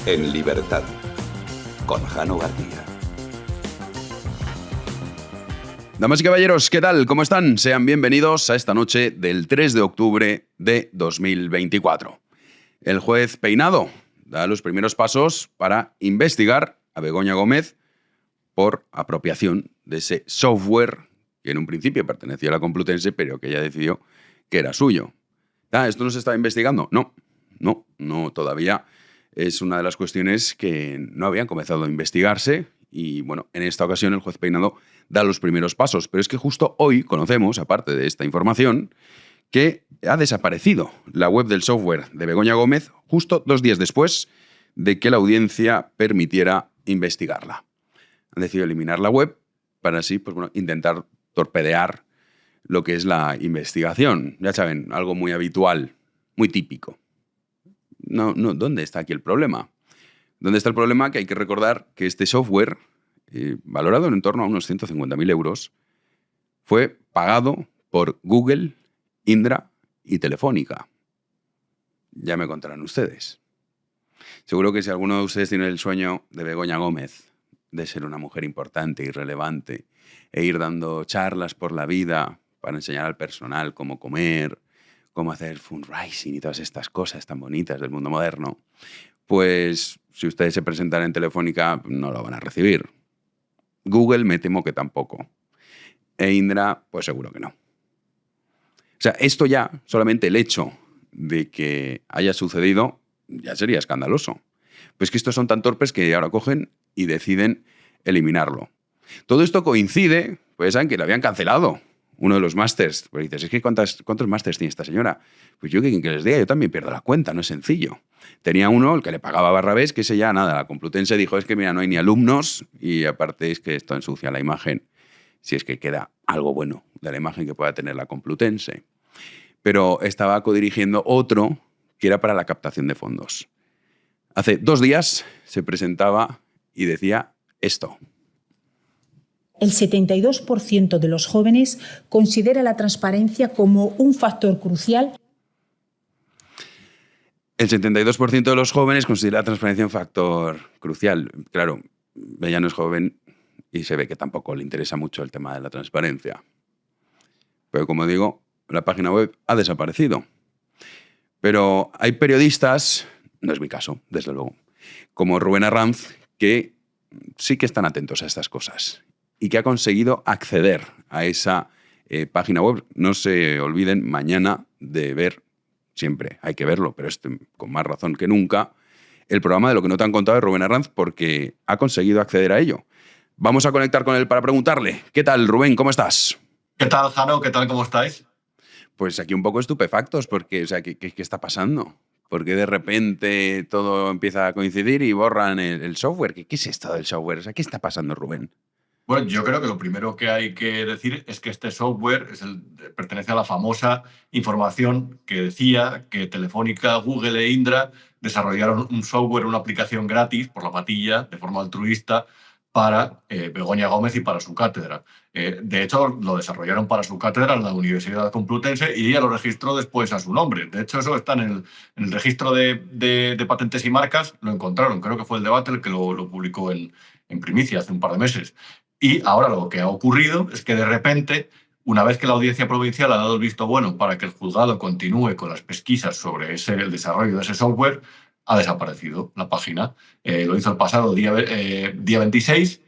En libertad, con Jano García. Damas y caballeros, ¿qué tal? ¿Cómo están? Sean bienvenidos a esta noche del 3 de octubre de 2024. El juez Peinado da los primeros pasos para investigar a Begoña Gómez por apropiación de ese software que en un principio pertenecía a la Complutense, pero que ella decidió que era suyo. ¿Esto no se está investigando? No, todavía es una de las cuestiones que no habían comenzado a investigarse y, bueno, en esta ocasión el juez Peinado da los primeros pasos. Pero es que justo hoy conocemos, aparte de esta información, que ha desaparecido la web del software de Begoña Gómez justo 2 días después de que la audiencia permitiera investigarla. Han decidido eliminar la web para así, pues bueno, intentar torpedear lo que es la investigación. Ya saben, algo muy habitual, muy típico. No, ¿dónde está aquí el problema? ¿Dónde está el problema? Que hay que recordar que este software, valorado en torno a unos 150.000 euros, fue pagado por Google, Indra y Telefónica. Ya me contarán ustedes. Seguro que si alguno de ustedes tiene el sueño de Begoña Gómez, de ser una mujer importante y relevante, e ir dando charlas por la vida para enseñar al personal cómo comer, cómo hacer fundraising y todas estas cosas tan bonitas del mundo moderno, pues si ustedes se presentan en Telefónica no lo van a recibir. Google me temo que tampoco. E Indra, pues seguro que no. O sea, esto ya, solamente el hecho de que haya sucedido, ya sería escandaloso. Pues que estos son tan torpes que ahora cogen y deciden eliminarlo. Todo esto coincide, pues saben que lo habían cancelado. Uno de los másters, pues dices, es que ¿cuántos másters tiene esta señora? Pues yo que les diga, yo también pierdo la cuenta, no es sencillo. Tenía uno, el que le pagaba a Barrabés, que ese ya nada, la Complutense dijo, es que mira, no hay ni alumnos y aparte es que esto ensucia la imagen, si es que queda algo bueno de la imagen que pueda tener la Complutense. Pero estaba codirigiendo otro que era para la captación de fondos. Hace 2 días se presentaba y decía esto. El 72% de los jóvenes considera la transparencia como un factor crucial. El 72% de los jóvenes considera la transparencia un factor crucial. Claro, ella no es joven y se ve que tampoco le interesa mucho el tema de la transparencia. Pero como digo, la página web ha desaparecido. Pero hay periodistas, no es mi caso, desde luego, como Rubén Arranz, que sí que están atentos a estas cosas y que ha conseguido acceder a esa página web. No se olviden mañana de ver, siempre hay que verlo, pero con más razón que nunca, el programa de Lo que no te han contado de Rubén Arranz, porque ha conseguido acceder a ello. Vamos a conectar con él para preguntarle. ¿Qué tal, Rubén? ¿Cómo estás? ¿Qué tal, Jano? ¿Qué tal? ¿Cómo estáis? Pues aquí un poco estupefactos, porque, o sea, ¿qué está pasando? Porque de repente todo empieza a coincidir y borran el software. ¿Qué es esto del software? O sea, ¿qué está pasando, Rubén? Bueno, yo creo que lo primero que hay que decir es que este software pertenece a la famosa información que decía que Telefónica, Google e Indra desarrollaron un software, una aplicación gratis por la patilla, de forma altruista, para Begoña Gómez y para su cátedra. De hecho, lo desarrollaron para su cátedra en la Universidad Complutense y ella lo registró después a su nombre. De hecho, eso está en el registro de patentes y marcas, lo encontraron. Creo que fue el Debate el que lo publicó en primicia hace un par de meses. Y ahora lo que ha ocurrido es que de repente, una vez que la Audiencia Provincial ha dado el visto bueno para que el juzgado continúe con las pesquisas sobre el desarrollo de ese software, ha desaparecido la página. Lo hizo el pasado día 26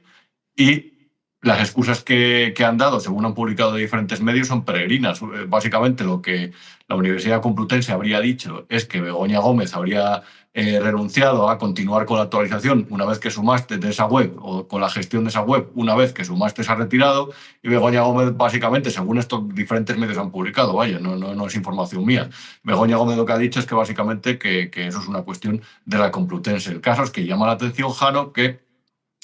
y las excusas que han dado, según han publicado de diferentes medios, son peregrinas. Básicamente lo que la Universidad Complutense habría dicho es que Begoña Gómez habría renunciado a continuar con la actualización una vez que su máster de esa web, o con la gestión de esa web una vez que su máster se ha retirado, y Begoña Gómez, básicamente, según estos diferentes medios han publicado, vaya, no es información mía, Begoña Gómez lo que ha dicho es que básicamente que eso es una cuestión de la Complutense. El caso es que llama la atención, Jano, que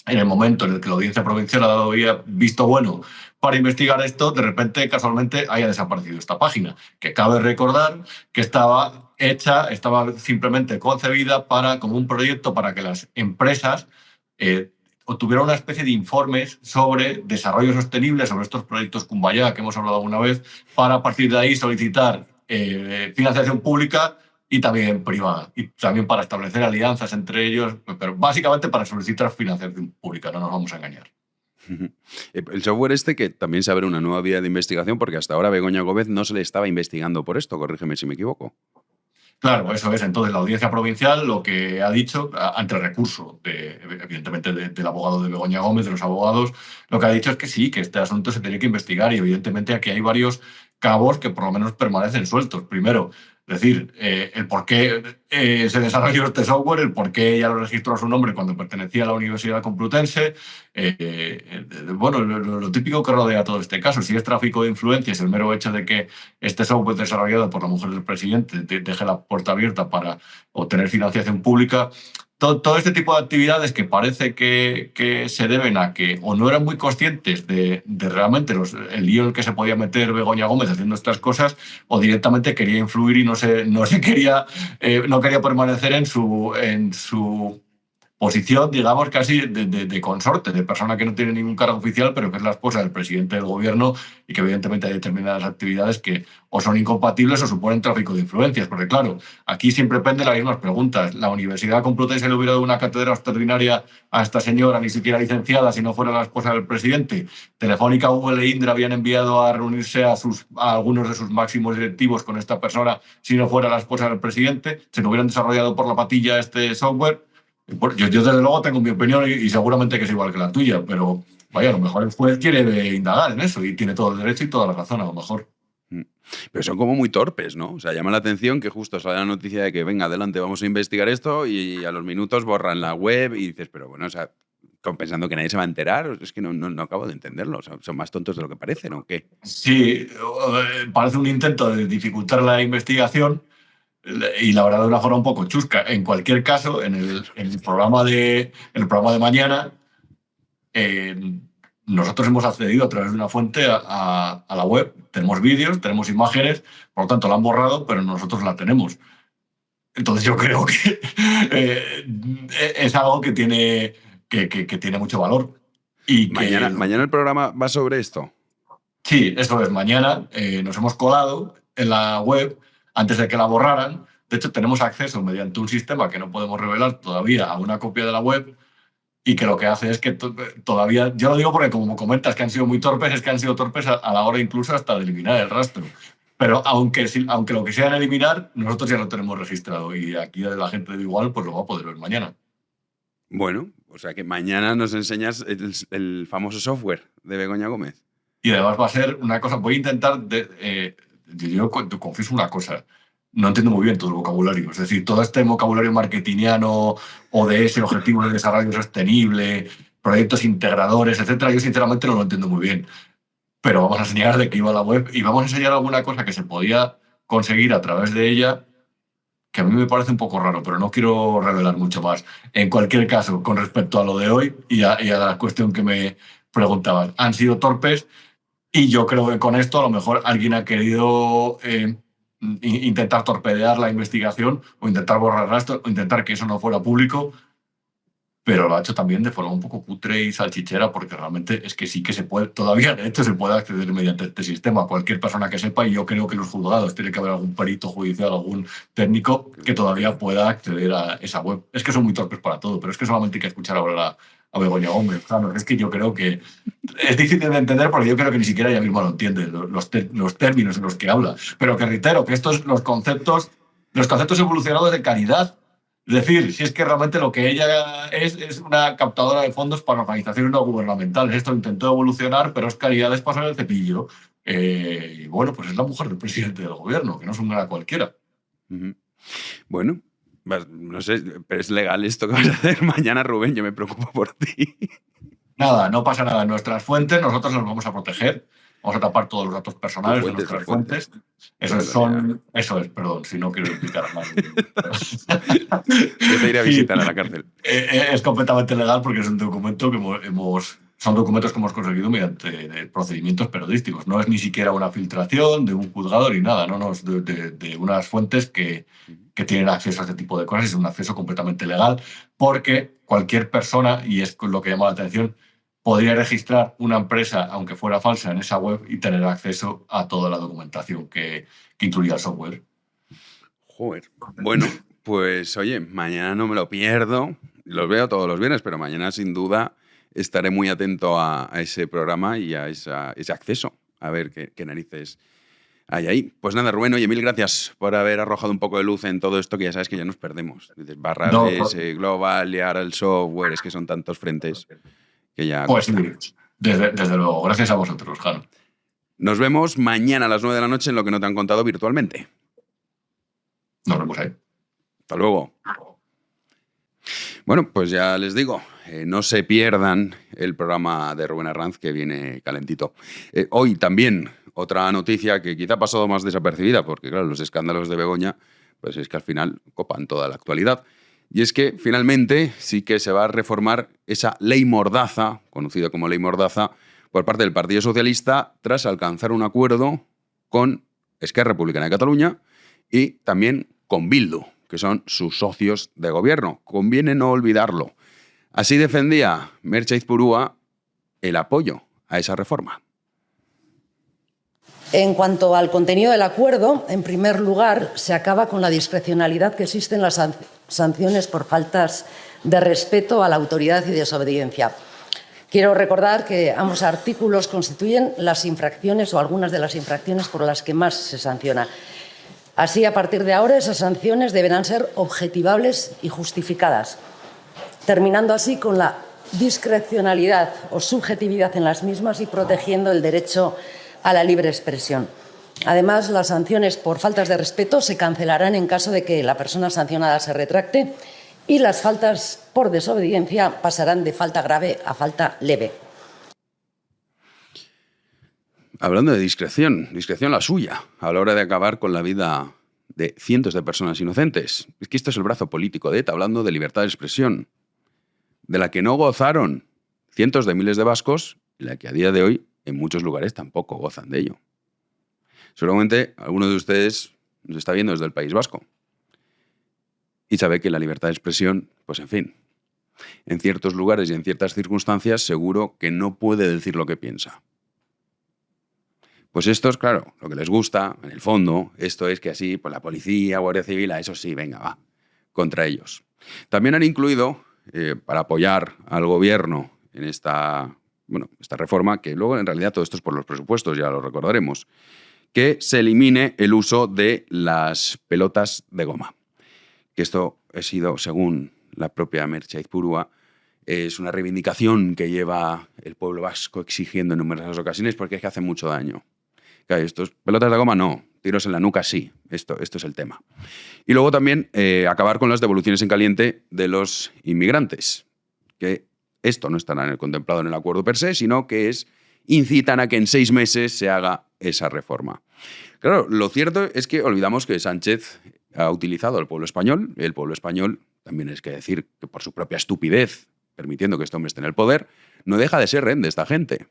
en el momento en el que la Audiencia Provincial ha dado visto bueno para investigar esto, de repente, casualmente, haya desaparecido esta página, que cabe recordar que estaba simplemente concebida como un proyecto para que las empresas obtuvieran una especie de informes sobre desarrollo sostenible, sobre estos proyectos Kumbaya que hemos hablado alguna vez, para a partir de ahí solicitar financiación pública y también privada. Y también para establecer alianzas entre ellos, pero básicamente para solicitar financiación pública, no nos vamos a engañar. El software este que también se abre una nueva vía de investigación, porque hasta ahora Begoña Gómez no se le estaba investigando por esto, corrígeme si me equivoco. Claro, eso es. Entonces, la Audiencia Provincial lo que ha dicho, ante el recurso, evidentemente, del abogado de Begoña Gómez, de los abogados, lo que ha dicho es que sí, que este asunto se tiene que investigar y, evidentemente, aquí hay varios cabos que por lo menos permanecen sueltos. Primero, es decir, el por qué se desarrolló este software, el por qué ella lo registró a su nombre cuando pertenecía a la Universidad Complutense. Bueno, lo típico que rodea todo este caso, si es tráfico de influencias, el mero hecho de que este software desarrollado por la mujer del presidente deje la puerta abierta para obtener financiación pública. Todo este tipo de actividades que parece que se deben a que o no eran muy conscientes de realmente el lío en el que se podía meter Begoña Gómez haciendo estas cosas, o directamente quería influir y no quería permanecer en su posición, digamos, casi de consorte, de persona que no tiene ningún cargo oficial, pero que es la esposa del presidente del gobierno y que evidentemente hay determinadas actividades que o son incompatibles o suponen tráfico de influencias. Porque claro, aquí siempre pende las mismas preguntas. ¿La Universidad Complutense le hubiera dado una cátedra extraordinaria a esta señora, ni siquiera licenciada, si no fuera la esposa del presidente? Telefónica, Google e Indra habían enviado a reunirse a algunos de sus máximos directivos con esta persona si no fuera la esposa del presidente. Se lo hubieran desarrollado por la patilla este software. Yo desde luego tengo mi opinión y seguramente que es igual que la tuya, pero vaya, a lo mejor el juez quiere indagar en eso y tiene todo el derecho y toda la razón, a lo mejor. Pero son como muy torpes, ¿no? O sea, llama la atención que justo sale la noticia de que venga, adelante, vamos a investigar esto y a los minutos borran la web y dices, pero bueno, o sea, pensando que nadie se va a enterar, es que no acabo de entenderlo. O sea, son más tontos de lo que parecen, ¿o qué? Sí, parece un intento de dificultar la investigación. Y la verdad, de una forma un poco chusca. En cualquier caso, en el programa de mañana, nosotros hemos accedido a través de una fuente a la web. Tenemos vídeos, tenemos imágenes, por lo tanto la han borrado, pero nosotros la tenemos. Entonces yo creo que es algo que tiene mucho valor. Y ¿Mañana el programa va sobre esto? Sí, eso es. Mañana nos hemos colado en la web antes de que la borraran. De hecho, tenemos acceso mediante un sistema que no podemos revelar todavía a una copia de la web y que lo que hace es que todavía, yo lo digo porque como comentas que han sido muy torpes, es que han sido torpes a la hora incluso hasta de eliminar el rastro. Pero aunque lo que sean eliminar, nosotros ya lo tenemos registrado y aquí la gente de Igual pues lo va a poder ver mañana. Bueno, o sea que mañana nos enseñas el famoso software de Begoña Gómez. Y además va a ser una cosa, voy a intentar, yo confieso una cosa, no entiendo muy bien todo el vocabulario, es decir, todo este vocabulario marketingiano, ODS, Objetivos de Desarrollo Sostenible, proyectos integradores, etcétera, yo sinceramente no lo entiendo muy bien. Pero vamos a enseñar de qué iba la web y vamos a enseñar alguna cosa que se podía conseguir a través de ella, que a mí me parece un poco raro, pero no quiero revelar mucho más. En cualquier caso, con respecto a lo de hoy y a la cuestión que me preguntabas, han sido torpes. Y yo creo que con esto a lo mejor alguien ha querido intentar torpedear la investigación o intentar borrar rastro o intentar que eso no fuera público, pero lo ha hecho también de forma un poco cutre y salchichera porque realmente es que sí que se puede, todavía de hecho se puede acceder mediante este sistema. Cualquier persona que sepa, y yo creo que en los juzgados tiene que haber algún perito judicial, algún técnico que todavía pueda acceder a esa web. Es que son muy torpes para todo, pero es que solamente hay que escuchar ahora a Begoña Gómez. Claro, es que yo creo que es difícil de entender porque yo creo que ni siquiera ella misma lo entiende, los términos en los que habla. Pero que reitero que estos los conceptos evolucionados de calidad. Es decir, si es que realmente lo que ella es una captadora de fondos para organizaciones no gubernamentales. Esto intentó evolucionar, pero es calidad de pasar el cepillo. Y bueno, pues es la mujer del presidente del gobierno, que no es una cualquiera. Uh-huh. Bueno, no sé, pero es legal esto que vas a hacer mañana, Rubén. Yo me preocupo por ti. Nada, no pasa nada. En nuestras fuentes nosotros nos vamos a proteger. Vamos a tapar todos los datos personales de nuestras fuentes. Eso es, perdón, si no quiero explicar más. Yo te iré a visitar a la cárcel. Es completamente legal porque es un documento que son documentos que hemos conseguido mediante procedimientos periodísticos. No es ni siquiera una filtración de un juzgador ni nada, no, es de unas fuentes que tienen acceso a este tipo de cosas. Es un acceso completamente legal porque cualquier persona, y es lo que llama la atención, podría registrar una empresa, aunque fuera falsa, en esa web y tener acceso a toda la documentación que incluía el software. Joder. Bueno, pues oye, mañana no me lo pierdo. Los veo todos los viernes, pero mañana sin duda estaré muy atento a ese programa y a ese acceso, a ver qué narices hay ahí. Pues nada, Rubén, oye, mil gracias por haber arrojado un poco de luz en todo esto, que ya sabes que ya nos perdemos. Dices, Barrales, Global y ahora el software, es que son tantos frentes que ya... Pues sí, desde luego, gracias a vosotros, Jano. Nos vemos mañana a las 9 de la noche en lo que no te han contado virtualmente. Nos vemos ahí. Hasta luego. Bueno, pues ya les digo, no se pierdan el programa de Rubén Arranz, que viene calentito. Hoy también otra noticia que quizá ha pasado más desapercibida, porque claro, los escándalos de Begoña, pues es que al final copan toda la actualidad. Y es que finalmente sí que se va a reformar esa ley Mordaza, conocida como ley Mordaza, por parte del Partido Socialista, tras alcanzar un acuerdo con Esquerra Republicana de Cataluña y también con Bildu, que son sus socios de gobierno. Conviene no olvidarlo. Así defendía Merche Izpurúa el apoyo a esa reforma. En cuanto al contenido del acuerdo, en primer lugar, se acaba con la discrecionalidad que existe en las sanciones por faltas de respeto a la autoridad y desobediencia. Quiero recordar que ambos artículos constituyen las infracciones o algunas de las infracciones por las que más se sanciona. Así, a partir de ahora, esas sanciones deberán ser objetivables y justificadas, terminando así con la discrecionalidad o subjetividad en las mismas y protegiendo el derecho a la libre expresión. Además, las sanciones por faltas de respeto se cancelarán en caso de que la persona sancionada se retracte y las faltas por desobediencia pasarán de falta grave a falta leve. Hablando de discreción la suya, a la hora de acabar con la vida de cientos de personas inocentes. Es que esto es el brazo político de ETA, hablando de libertad de expresión, de la que no gozaron cientos de miles de vascos, y la que a día de hoy en muchos lugares tampoco gozan de ello. Seguramente alguno de ustedes nos está viendo desde el País Vasco y sabe que la libertad de expresión, pues en fin, en ciertos lugares y en ciertas circunstancias seguro que no puede decir lo que piensa. Pues esto es, claro, lo que les gusta, en el fondo, esto es que así, pues la policía, Guardia Civil, a eso sí, venga, va, contra ellos. También han incluido, para apoyar al gobierno en esta reforma, que luego en realidad todo esto es por los presupuestos, ya lo recordaremos, que se elimine el uso de las pelotas de goma. Que esto ha sido, según la propia Merche Izpurúa, es una reivindicación que lleva el pueblo vasco exigiendo en numerosas ocasiones porque es que hace mucho daño. Claro, estos pelotas de goma no, tiros en la nuca sí, esto es el tema. Y luego también acabar con las devoluciones en caliente de los inmigrantes, que esto no estará contemplado en el acuerdo per se, sino que incitan a que en 6 meses se haga esa reforma. Claro, lo cierto es que olvidamos que Sánchez ha utilizado al pueblo español, y el pueblo español, también es que decir que por su propia estupidez, permitiendo que este hombre esté en el poder, no deja de ser rehén de esta gente.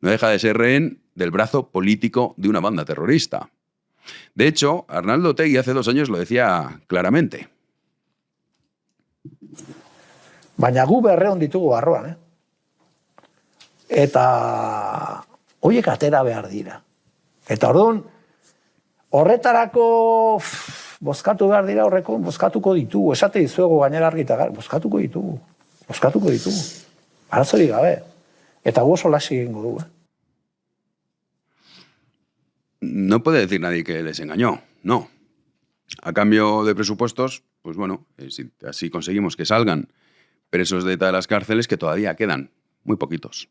No deja de ser rehén del brazo político de una banda terrorista. De hecho, Arnaldo Otegi hace 2 años lo decía claramente. Baina gu berreon ditugu barruan, Eta horiek atera behar dira. Eta orduan, horretarako bozkatu behar dira horreko, bozkatuko ditugu. Esate dizuegu gainera argita, bozkatuko ditugu. Arazorik gabe. Eta gu oso lasik egingo dugu, No puede decir nadie que les engañó, no. A cambio de presupuestos, pues bueno, si así conseguimos que salgan presos de ETA de las cárceles, que todavía quedan muy poquitos.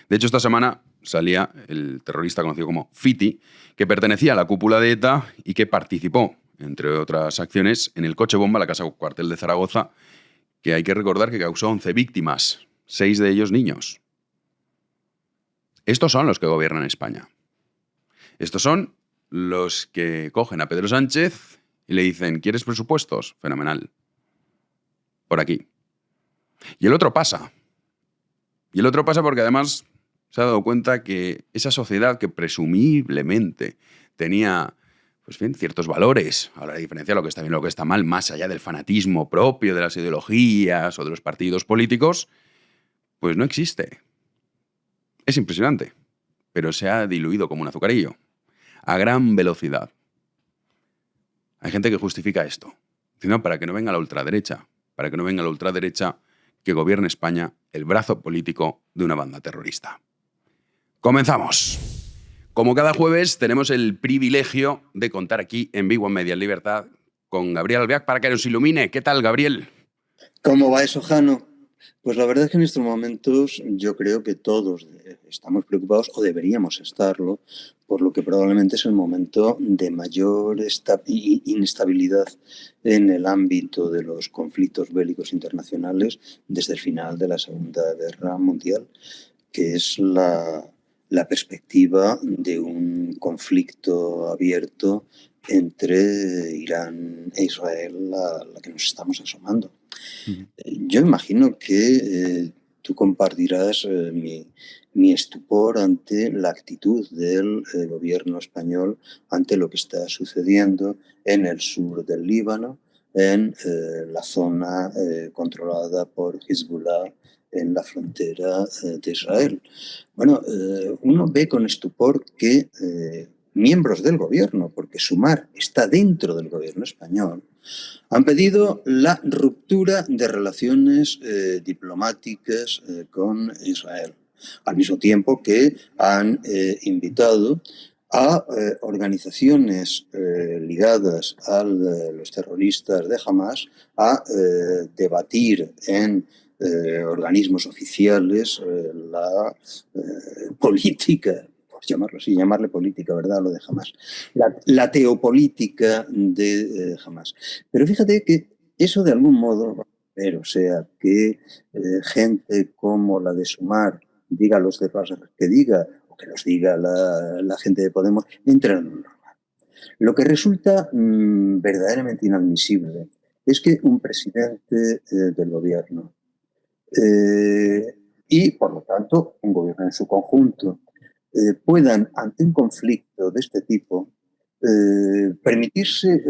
De hecho, esta semana salía el terrorista conocido como Fiti, que pertenecía a la cúpula de ETA y que participó, entre otras acciones, en el coche bomba a la casa cuartel de Zaragoza, que hay que recordar que causó 11 víctimas, 6 de ellos niños. Estos son los que gobiernan España. Estos son los que cogen a Pedro Sánchez y le dicen, ¿quieres presupuestos? Fenomenal. Por aquí. Y el otro pasa. Y el otro pasa porque además se ha dado cuenta que esa sociedad que presumiblemente tenía, pues bien, ciertos valores, a la diferencia de lo que está bien y lo que está mal, más allá del fanatismo propio de las ideologías o de los partidos políticos, pues no existe. Es impresionante, pero se ha diluido como un azucarillo, a gran velocidad. Hay gente que justifica esto, diciendo para que no venga la ultraderecha, que gobierne España el brazo político de una banda terrorista. Comenzamos. Como cada jueves, tenemos el privilegio de contar aquí en Big One Media en Libertad con Gabriel Albiac para que nos ilumine. ¿Qué tal, Gabriel? ¿Cómo va eso, Jano? Pues la verdad es que en estos momentos yo creo que todos estamos preocupados, o deberíamos estarlo, por lo que probablemente es el momento de mayor inestabilidad en el ámbito de los conflictos bélicos internacionales desde el final de la Segunda Guerra Mundial, que es la perspectiva de un conflicto abierto entre Irán e Israel a la que nos estamos asomando. Yo imagino que tú compartirás mi estupor ante la actitud del gobierno español ante lo que está sucediendo en el sur del Líbano, en la zona controlada por Hezbollah en la frontera de Israel. Bueno, uno ve con estupor que miembros del gobierno, porque Sumar está dentro del gobierno español, han pedido la ruptura de relaciones diplomáticas con Israel, al mismo tiempo que han invitado a organizaciones ligadas a los terroristas de Hamas a debatir en organismos oficiales la política, por llamarlo así, llamarle política, ¿verdad? Lo de Hamas. La teopolítica de Hamas. Pero fíjate que eso de algún modo, o sea, que gente como la de Sumar diga los de Paz que diga, o que los diga la gente de Podemos, entra en lo normal. Lo que resulta verdaderamente inadmisible es que un presidente del gobierno y, por lo tanto, un gobierno en su conjunto, puedan, ante un conflicto de este tipo, permitirse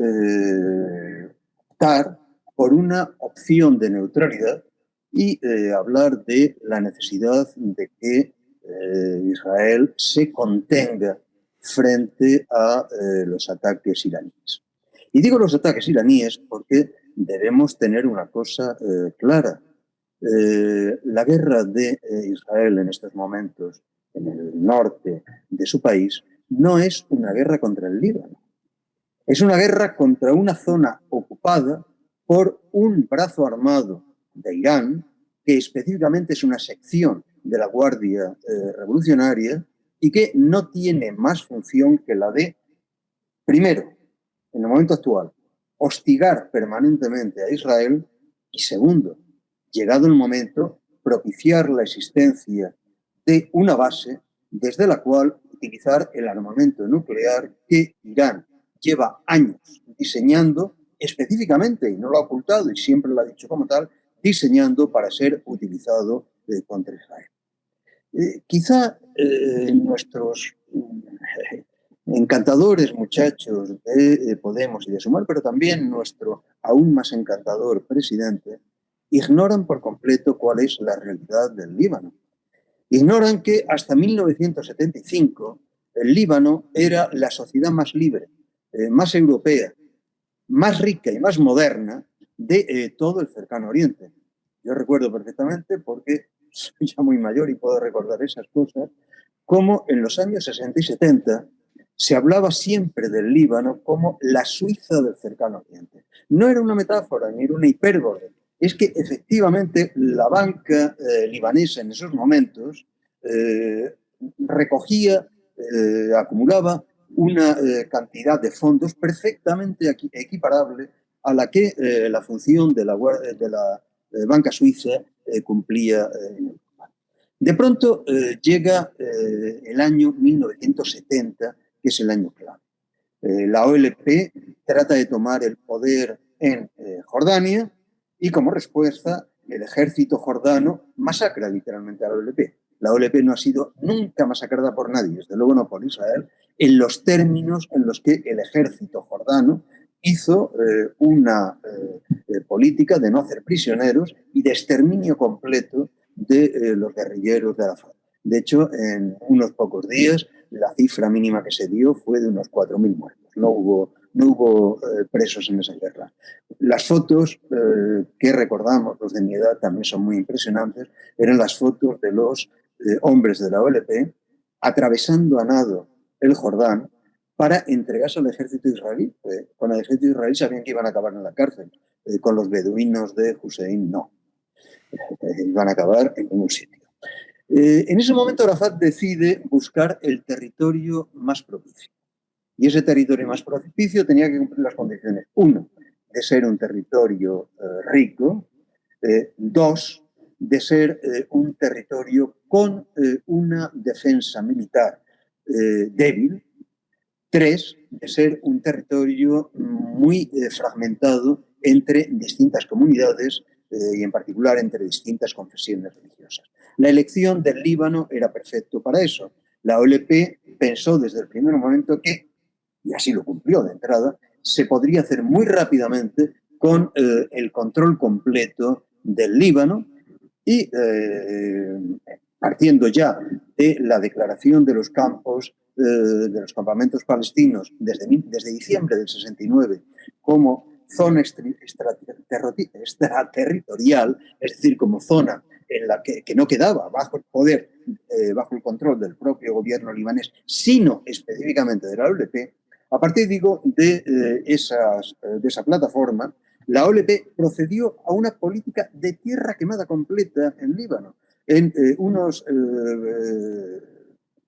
optar por una opción de neutralidad y hablar de la necesidad de que Israel se contenga frente a los ataques iraníes. Y digo los ataques iraníes porque debemos tener una cosa clara. La guerra de Israel en estos momentos en el norte de su país no es una guerra contra el Líbano. Es una guerra contra una zona ocupada por un brazo armado de Irán, que específicamente es una sección de la Guardia Revolucionaria y que no tiene más función que la de, primero, en el momento actual, hostigar permanentemente a Israel y, segundo, llegado el momento, propiciar la existencia de una base desde la cual utilizar el armamento nuclear que Irán lleva años diseñando específicamente, y no lo ha ocultado y siempre lo ha dicho como tal, diseñando para ser utilizado contra Israel. Quizá nuestros encantadores muchachos de Podemos y de Sumar, pero también nuestro aún más encantador presidente, ignoran por completo cuál es la realidad del Líbano. Ignoran que hasta 1975 el Líbano era la sociedad más libre, más europea, más rica y más moderna de todo el cercano oriente. Yo recuerdo perfectamente, porque soy ya muy mayor y puedo recordar esas cosas, como en los años 60 y 70 se hablaba siempre del Líbano como la Suiza del cercano oriente. No era una metáfora ni era una hipérbole. Es que efectivamente la banca libanesa en esos momentos recogía, acumulaba una cantidad de fondos perfectamente equiparable a la que la función de la banca suiza cumplía en Europa. De pronto llega el año 1970, que es el año clave. La OLP trata de tomar el poder en Jordania, y como respuesta, el ejército jordano masacra literalmente a la OLP. La OLP no ha sido nunca masacrada por nadie, desde luego no por Israel, en los términos en los que el ejército jordano hizo una política de no hacer prisioneros y de exterminio completo de los guerrilleros de Arafat. De hecho, en unos pocos días, la cifra mínima que se dio fue de unos 4.000 muertos. No hubo presos en esa guerra. Las fotos que recordamos, los de mi edad, también son muy impresionantes. Eran las fotos de los hombres de la OLP atravesando a nado el Jordán para entregarse al ejército israelí. Con el ejército israelí sabían que iban a acabar en la cárcel. Con los beduinos de Hussein, no. Iban a acabar en un sitio. En ese momento Arafat decide buscar el territorio más propicio. Y ese territorio más propicio tenía que cumplir las condiciones. 1, de ser un territorio rico. 2, de ser un territorio con una defensa militar débil. 3, de ser un territorio muy fragmentado entre distintas comunidades y en particular entre distintas confesiones religiosas. La elección del Líbano era perfecto para eso. La OLP pensó desde el primer momento que, y así lo cumplió de entrada, se podría hacer muy rápidamente con el control completo del Líbano y partiendo ya de la declaración de los campos, de los campamentos palestinos desde diciembre del 69 como zona extraterritorial, es decir, como zona en la que no quedaba bajo el poder, bajo el control del propio gobierno libanés, sino específicamente de la OLP. A partir, digo, de esa plataforma, la OLP procedió a una política de tierra quemada completa en Líbano. En unos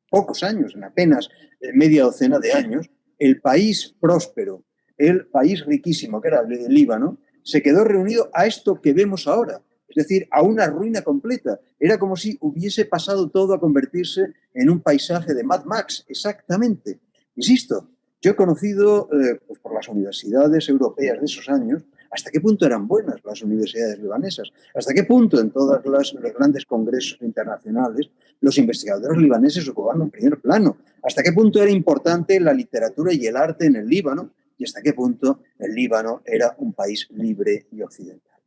pocos años, en apenas media docena de años, el país próspero, el país riquísimo que era el Líbano, se quedó reunido a esto que vemos ahora, es decir, a una ruina completa. Era como si hubiese pasado todo a convertirse en un paisaje de Mad Max, exactamente. Insisto, yo he conocido pues por las universidades europeas de esos años hasta qué punto eran buenas las universidades libanesas, hasta qué punto en todos los grandes congresos internacionales los investigadores libaneses ocupaban un primer plano, hasta qué punto era importante la literatura y el arte en el Líbano y hasta qué punto el Líbano era un país libre y occidental.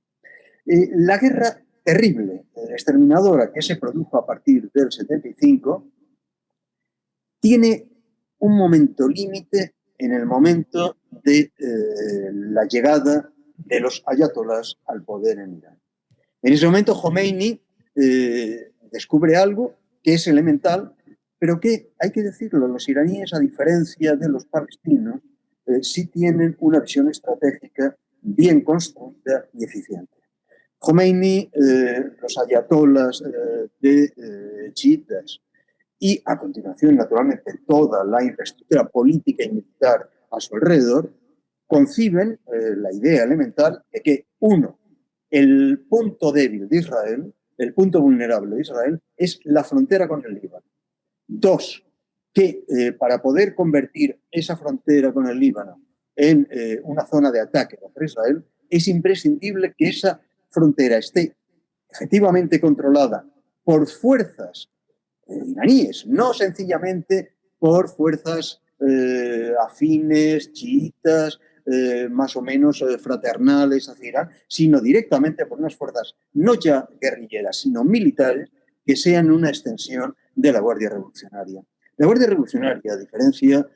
La guerra terrible, exterminadora que se produjo a partir del 75 tiene un momento límite en el momento de la llegada de los ayatolás al poder en Irán. En ese momento Khomeini descubre algo que es elemental, pero que, hay que decirlo, los iraníes, a diferencia de los palestinos, sí tienen una visión estratégica bien construida y eficiente. Khomeini, los ayatolás chiitas y, a continuación, naturalmente, toda la infraestructura política y militar a su alrededor, conciben la idea elemental de que, 1, el punto débil de Israel, el punto vulnerable de Israel, es la frontera con el Líbano. 2, que para poder convertir esa frontera con el Líbano en una zona de ataque contra Israel, es imprescindible que esa frontera esté efectivamente controlada por fuerzas iraníes, no sencillamente por fuerzas afines, chiitas, más o menos fraternales hacia Irán, sino directamente por unas fuerzas no ya guerrilleras, sino militares, que sean una extensión de la Guardia Revolucionaria. La Guardia Revolucionaria, a diferencia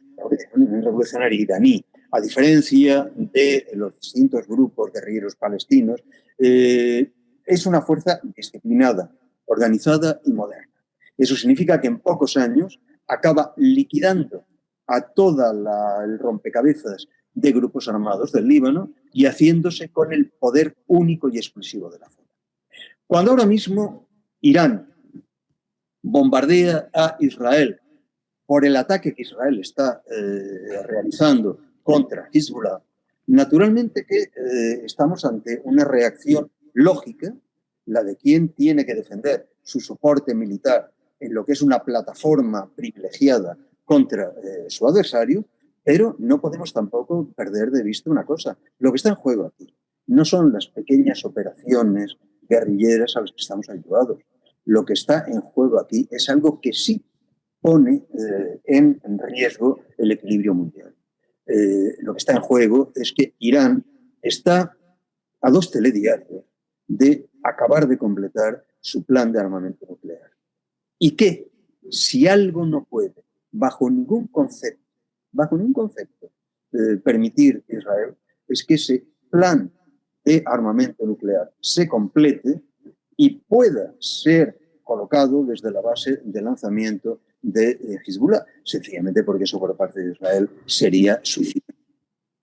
revolucionaria iraní, a diferencia de los distintos grupos guerrilleros palestinos, es una fuerza disciplinada, organizada y moderna. Eso significa que en pocos años acaba liquidando a toda el rompecabezas de grupos armados del Líbano y haciéndose con el poder único y exclusivo de la zona. Cuando ahora mismo Irán bombardea a Israel por el ataque que Israel está realizando contra Hezbollah, naturalmente que estamos ante una reacción lógica, la de quien tiene que defender su soporte militar en lo que es una plataforma privilegiada contra su adversario, pero no podemos tampoco perder de vista una cosa. Lo que está en juego aquí no son las pequeñas operaciones guerrilleras a las que estamos habituados. Lo que está en juego aquí es algo que sí pone en riesgo el equilibrio mundial. Lo que está en juego es que Irán está a 2 telediarios de acabar de completar su plan de armamento nuclear. Y que si algo no puede, bajo ningún concepto, permitir Israel es que ese plan de armamento nuclear se complete y pueda ser colocado desde la base de lanzamiento de Hezbollah, sencillamente porque eso por parte de Israel sería suicidio.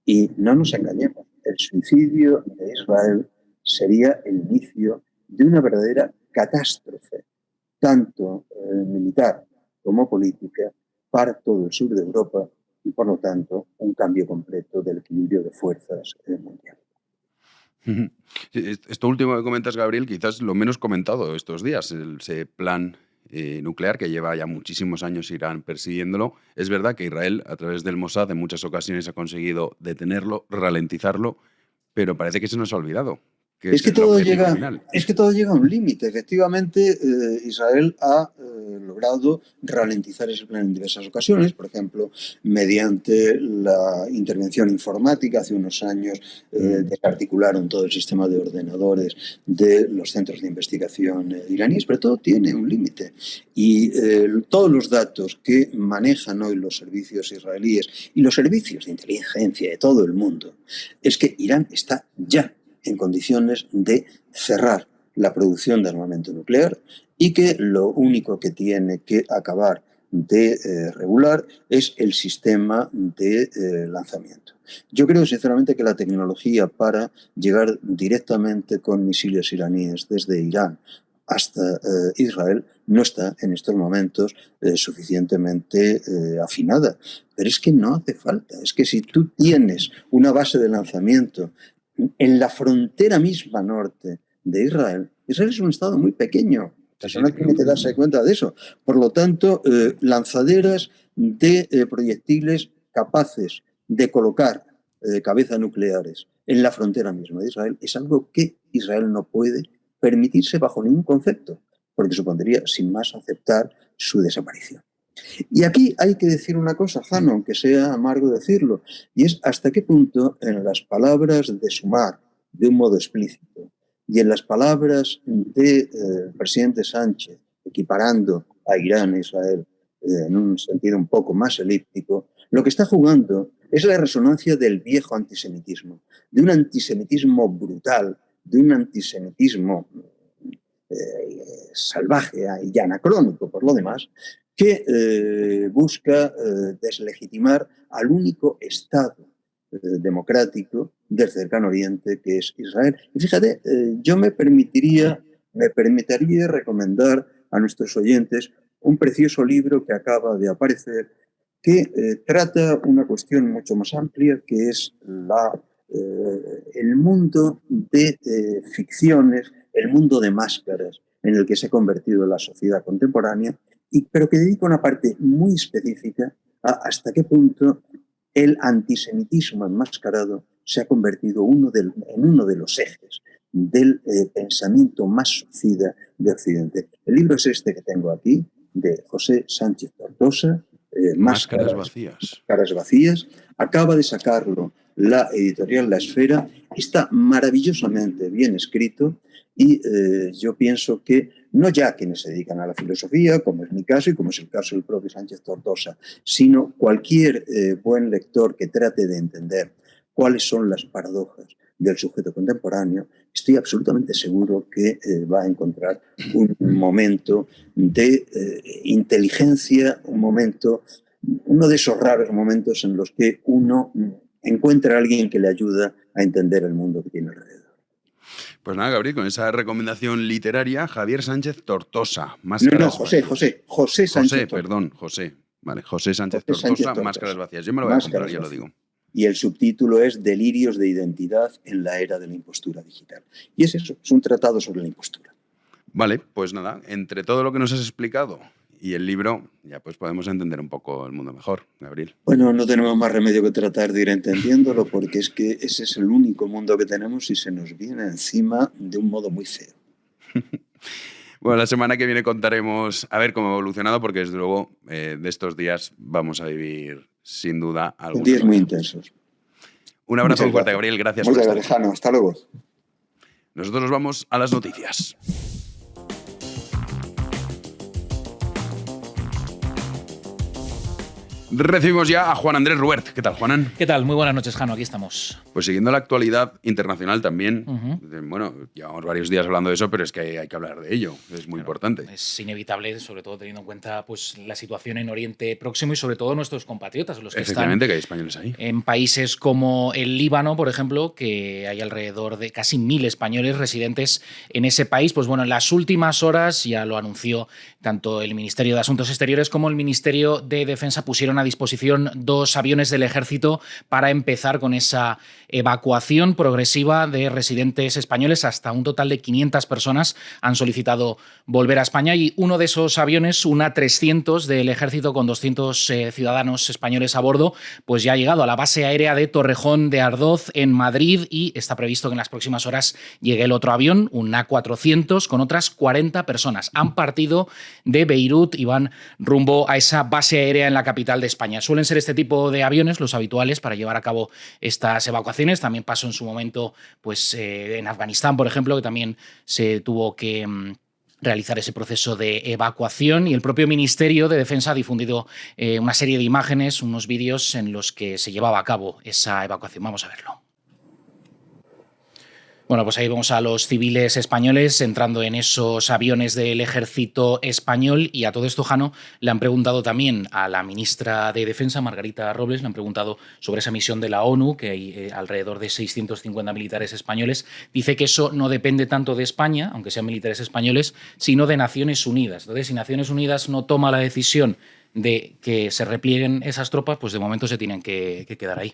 Y no nos engañemos, el suicidio de Israel sería el inicio de una verdadera catástrofe, tanto militar como política, para todo el sur de Europa y, por lo tanto, un cambio completo del equilibrio de fuerzas mundial. Esto último que comentas, Gabriel, quizás lo menos comentado estos días, ese plan nuclear que lleva ya muchísimos años Irán persiguiéndolo. Es verdad que Israel, a través del Mossad, en muchas ocasiones ha conseguido detenerlo, ralentizarlo, pero parece que se nos ha olvidado. Es que todo llega a un límite. Efectivamente, Israel ha logrado ralentizar ese plan en diversas ocasiones, por ejemplo, mediante la intervención informática. Hace unos años desarticularon todo el sistema de ordenadores de los centros de investigación iraníes, pero todo tiene un límite. Y todos los datos que manejan hoy los servicios israelíes y los servicios de inteligencia de todo el mundo es que Irán está ya en condiciones de cerrar la producción de armamento nuclear y que lo único que tiene que acabar de regular es el sistema de lanzamiento. Yo creo sinceramente que la tecnología para llegar directamente con misiles iraníes desde Irán hasta Israel no está en estos momentos suficientemente afinada. Pero es que no hace falta. Es que si tú tienes una base de lanzamiento en la frontera misma norte de Israel, Israel es un estado muy pequeño. Eso no tiene que darse cuenta de eso. Por lo tanto, lanzaderas de proyectiles capaces de colocar cabezas nucleares en la frontera misma de Israel es algo que Israel no puede permitirse bajo ningún concepto, porque supondría, sin más, aceptar su desaparición. Y aquí hay que decir una cosa, Jano, aunque sea amargo decirlo, y es hasta qué punto en las palabras de Sumar, de un modo explícito, y en las palabras del presidente Sánchez, equiparando a Irán e Israel en un sentido un poco más elíptico, lo que está jugando es la resonancia del viejo antisemitismo, de un antisemitismo brutal, de un antisemitismo salvaje y anacrónico por lo demás, que busca deslegitimar al único Estado democrático del cercano oriente, que es Israel. Y fíjate, yo me permitiría recomendar a nuestros oyentes un precioso libro que acaba de aparecer, que trata una cuestión mucho más amplia, que es el mundo de ficciones, el mundo de máscaras en el que se ha convertido la sociedad contemporánea, pero que dedica una parte muy específica a hasta qué punto el antisemitismo enmascarado se ha convertido en uno de los ejes del pensamiento más suicida de Occidente. El libro es este que tengo aquí, de José Sánchez Tortosa, Máscaras vacías. Acaba de sacarlo la editorial La Esfera. Está maravillosamente bien escrito y yo pienso que no ya quienes se dedican a la filosofía, como es mi caso y como es el caso del propio Sánchez Tortosa, sino cualquier buen lector que trate de entender cuáles son las paradojas del sujeto contemporáneo, estoy absolutamente seguro que va a encontrar un momento de inteligencia, uno de esos raros momentos en los que uno encuentra a alguien que le ayuda a entender el mundo que tiene alrededor. Pues nada, Gabriel, con esa recomendación literaria, Javier Sánchez Tortosa. José Sánchez Tortosa. Vale, José Sánchez Tortosa, Máscaras vacías. Yo me lo voy a comprar, ya lo digo. Y el subtítulo es Delirios de identidad en la era de la impostura digital. Y es eso, es un tratado sobre la impostura. Vale, pues nada, entre todo lo que nos has explicado y el libro, ya pues podemos entender un poco el mundo mejor, Gabriel. Bueno, no tenemos más remedio que tratar de ir entendiéndolo, porque es que ese es el único mundo que tenemos y se nos viene encima de un modo muy feo. Bueno, la semana que viene contaremos a ver cómo ha evolucionado, porque desde luego de estos días vamos a vivir sin duda algunos días muy intensos. Un abrazo muy fuerte, Gabriel. Gracias por estar aquí. Hasta luego. Nosotros nos vamos a las noticias. Recibimos ya a Juan Andrés Ruert. ¿Qué tal, Juanan? ¿Qué tal? Muy buenas noches, Jano. Aquí estamos. Pues siguiendo la actualidad internacional también, bueno, llevamos varios días hablando de eso, pero es que hay que hablar de ello. Es muy importante. Es inevitable, sobre todo teniendo en cuenta pues, la situación en Oriente Próximo y sobre todo nuestros compatriotas, los que están que hay españoles ahí. En países como el Líbano, por ejemplo, que hay alrededor de casi 1.000 españoles residentes en ese país. Pues bueno, en las últimas horas ya lo anunció tanto el Ministerio de Asuntos Exteriores como el Ministerio de Defensa, pusieron a disposición 2 aviones del Ejército para empezar con esa evacuación progresiva de residentes españoles. Hasta un total de 500 personas han solicitado volver a España y uno de esos aviones, un A300 del Ejército con 200 ciudadanos españoles a bordo, pues ya ha llegado a la base aérea de Torrejón de Ardoz en Madrid y está previsto que en las próximas horas llegue el otro avión, un A400 con otras 40 personas. Han partido de Beirut y van rumbo a esa base aérea en la capital de España. Suelen ser este tipo de aviones los habituales para llevar a cabo estas evacuaciones. También pasó en su momento pues, en Afganistán, por ejemplo, que también se tuvo que realizar ese proceso de evacuación y el propio Ministerio de Defensa ha difundido una serie de imágenes, unos vídeos en los que se llevaba a cabo esa evacuación. Vamos a verlo. Bueno, pues ahí vemos a los civiles españoles entrando en esos aviones del Ejército español y a todo esto, Jano, le han preguntado también a la ministra de Defensa, Margarita Robles, le han preguntado sobre esa misión de la ONU, que hay alrededor de 650 militares españoles. Dice que eso no depende tanto de España, aunque sean militares españoles, sino de Naciones Unidas. Entonces, si Naciones Unidas no toma la decisión de que se replieguen esas tropas, pues de momento se tienen que quedar ahí.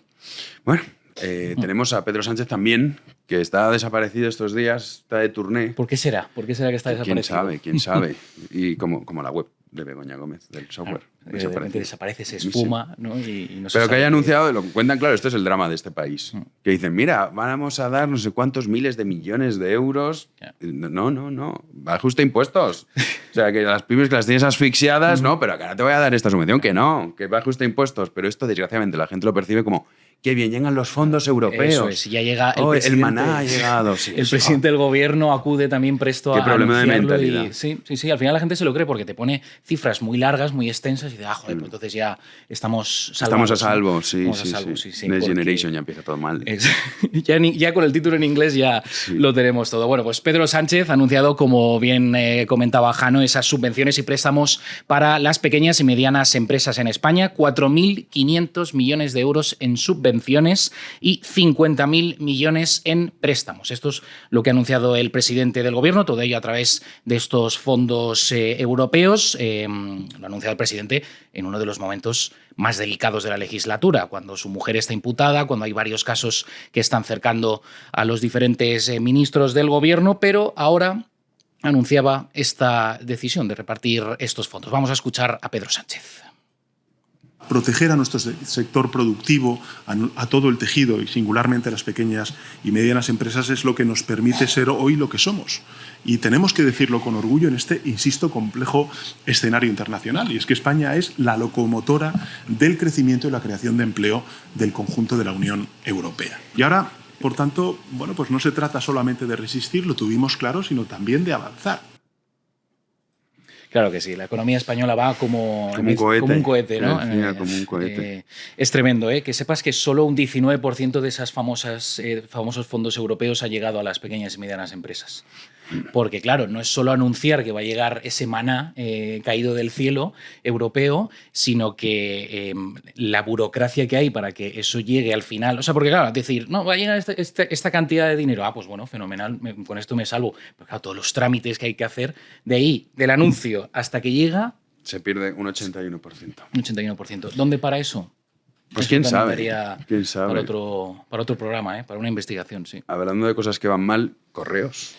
Bueno, tenemos a Pedro Sánchez también, que está desaparecido estos días, está de turné. ¿Por qué será? ¿Por qué será que está desaparecido? ¿Quién sabe? Y como la web de Begoña Gómez, del software. De repente desaparece, se esfuma, ¿no? Y no se Pero sabe que haya anunciado, lo cuentan claro, esto es el drama de este país. Que dicen, mira, vamos a dar no sé cuántos miles de millones de euros. No, ajusta impuestos. O sea, que las pymes que las tienes asfixiadas, no, pero que ahora te voy a dar esta subvención, que no, que ajusta impuestos. Pero esto, desgraciadamente, la gente lo percibe como, qué bien, llegan los fondos europeos. Eso es, ya llega el maná ha llegado. Sí, el presidente del gobierno acude también presto a problema de anunciarlo mentalidad. Sí, al final la gente se lo cree porque te pone cifras muy largas, muy extensas y dice, joder, pues entonces ya estamos salvados. Estamos a salvo, sí. Next Generation ya empieza todo mal. Ya con el título en inglés ya lo tenemos todo. Bueno, pues Pedro Sánchez ha anunciado, como bien comentaba Jano, esas subvenciones y préstamos para las pequeñas y medianas empresas en España, 4.500 millones de euros en subvenciones y 50.000 millones en préstamos. Esto es lo que ha anunciado el presidente del gobierno, todo ello a través de estos fondos europeos. Lo ha anunciado el presidente en uno de los momentos más delicados de la legislatura, cuando su mujer está imputada, cuando hay varios casos que están cercando a los diferentes ministros del gobierno, pero ahora anunciaba esta decisión de repartir estos fondos. Vamos a escuchar a Pedro Sánchez. Proteger a nuestro sector productivo, a todo el tejido y singularmente a las pequeñas y medianas empresas es lo que nos permite ser hoy lo que somos. Y tenemos que decirlo con orgullo en este, insisto, complejo escenario internacional. Y es que España es la locomotora del crecimiento y la creación de empleo del conjunto de la Unión Europea. Y ahora, por tanto, bueno, pues no se trata solamente de resistir, lo tuvimos claro, sino también de avanzar. Claro que sí, la economía española va como un cohete, ¿no? Como un cohete. Es tremendo, ¿eh? Que sepas que solo un 19% de esas famosos fondos europeos ha llegado a las pequeñas y medianas empresas. Porque, claro, no es solo anunciar que va a llegar ese maná caído del cielo europeo, sino que la burocracia que hay para que eso llegue al final. O sea, porque, claro, decir, no, va a llegar esta cantidad de dinero. Pues bueno, fenomenal, con esto me salvo. Pero, claro, todos los trámites que hay que hacer, de ahí, del anuncio hasta que llega. Se pierde un 81%. Un 81%. ¿Dónde para eso? Pues quién sabe. Para otro programa, para una investigación, sí. Hablando de cosas que van mal, Correos.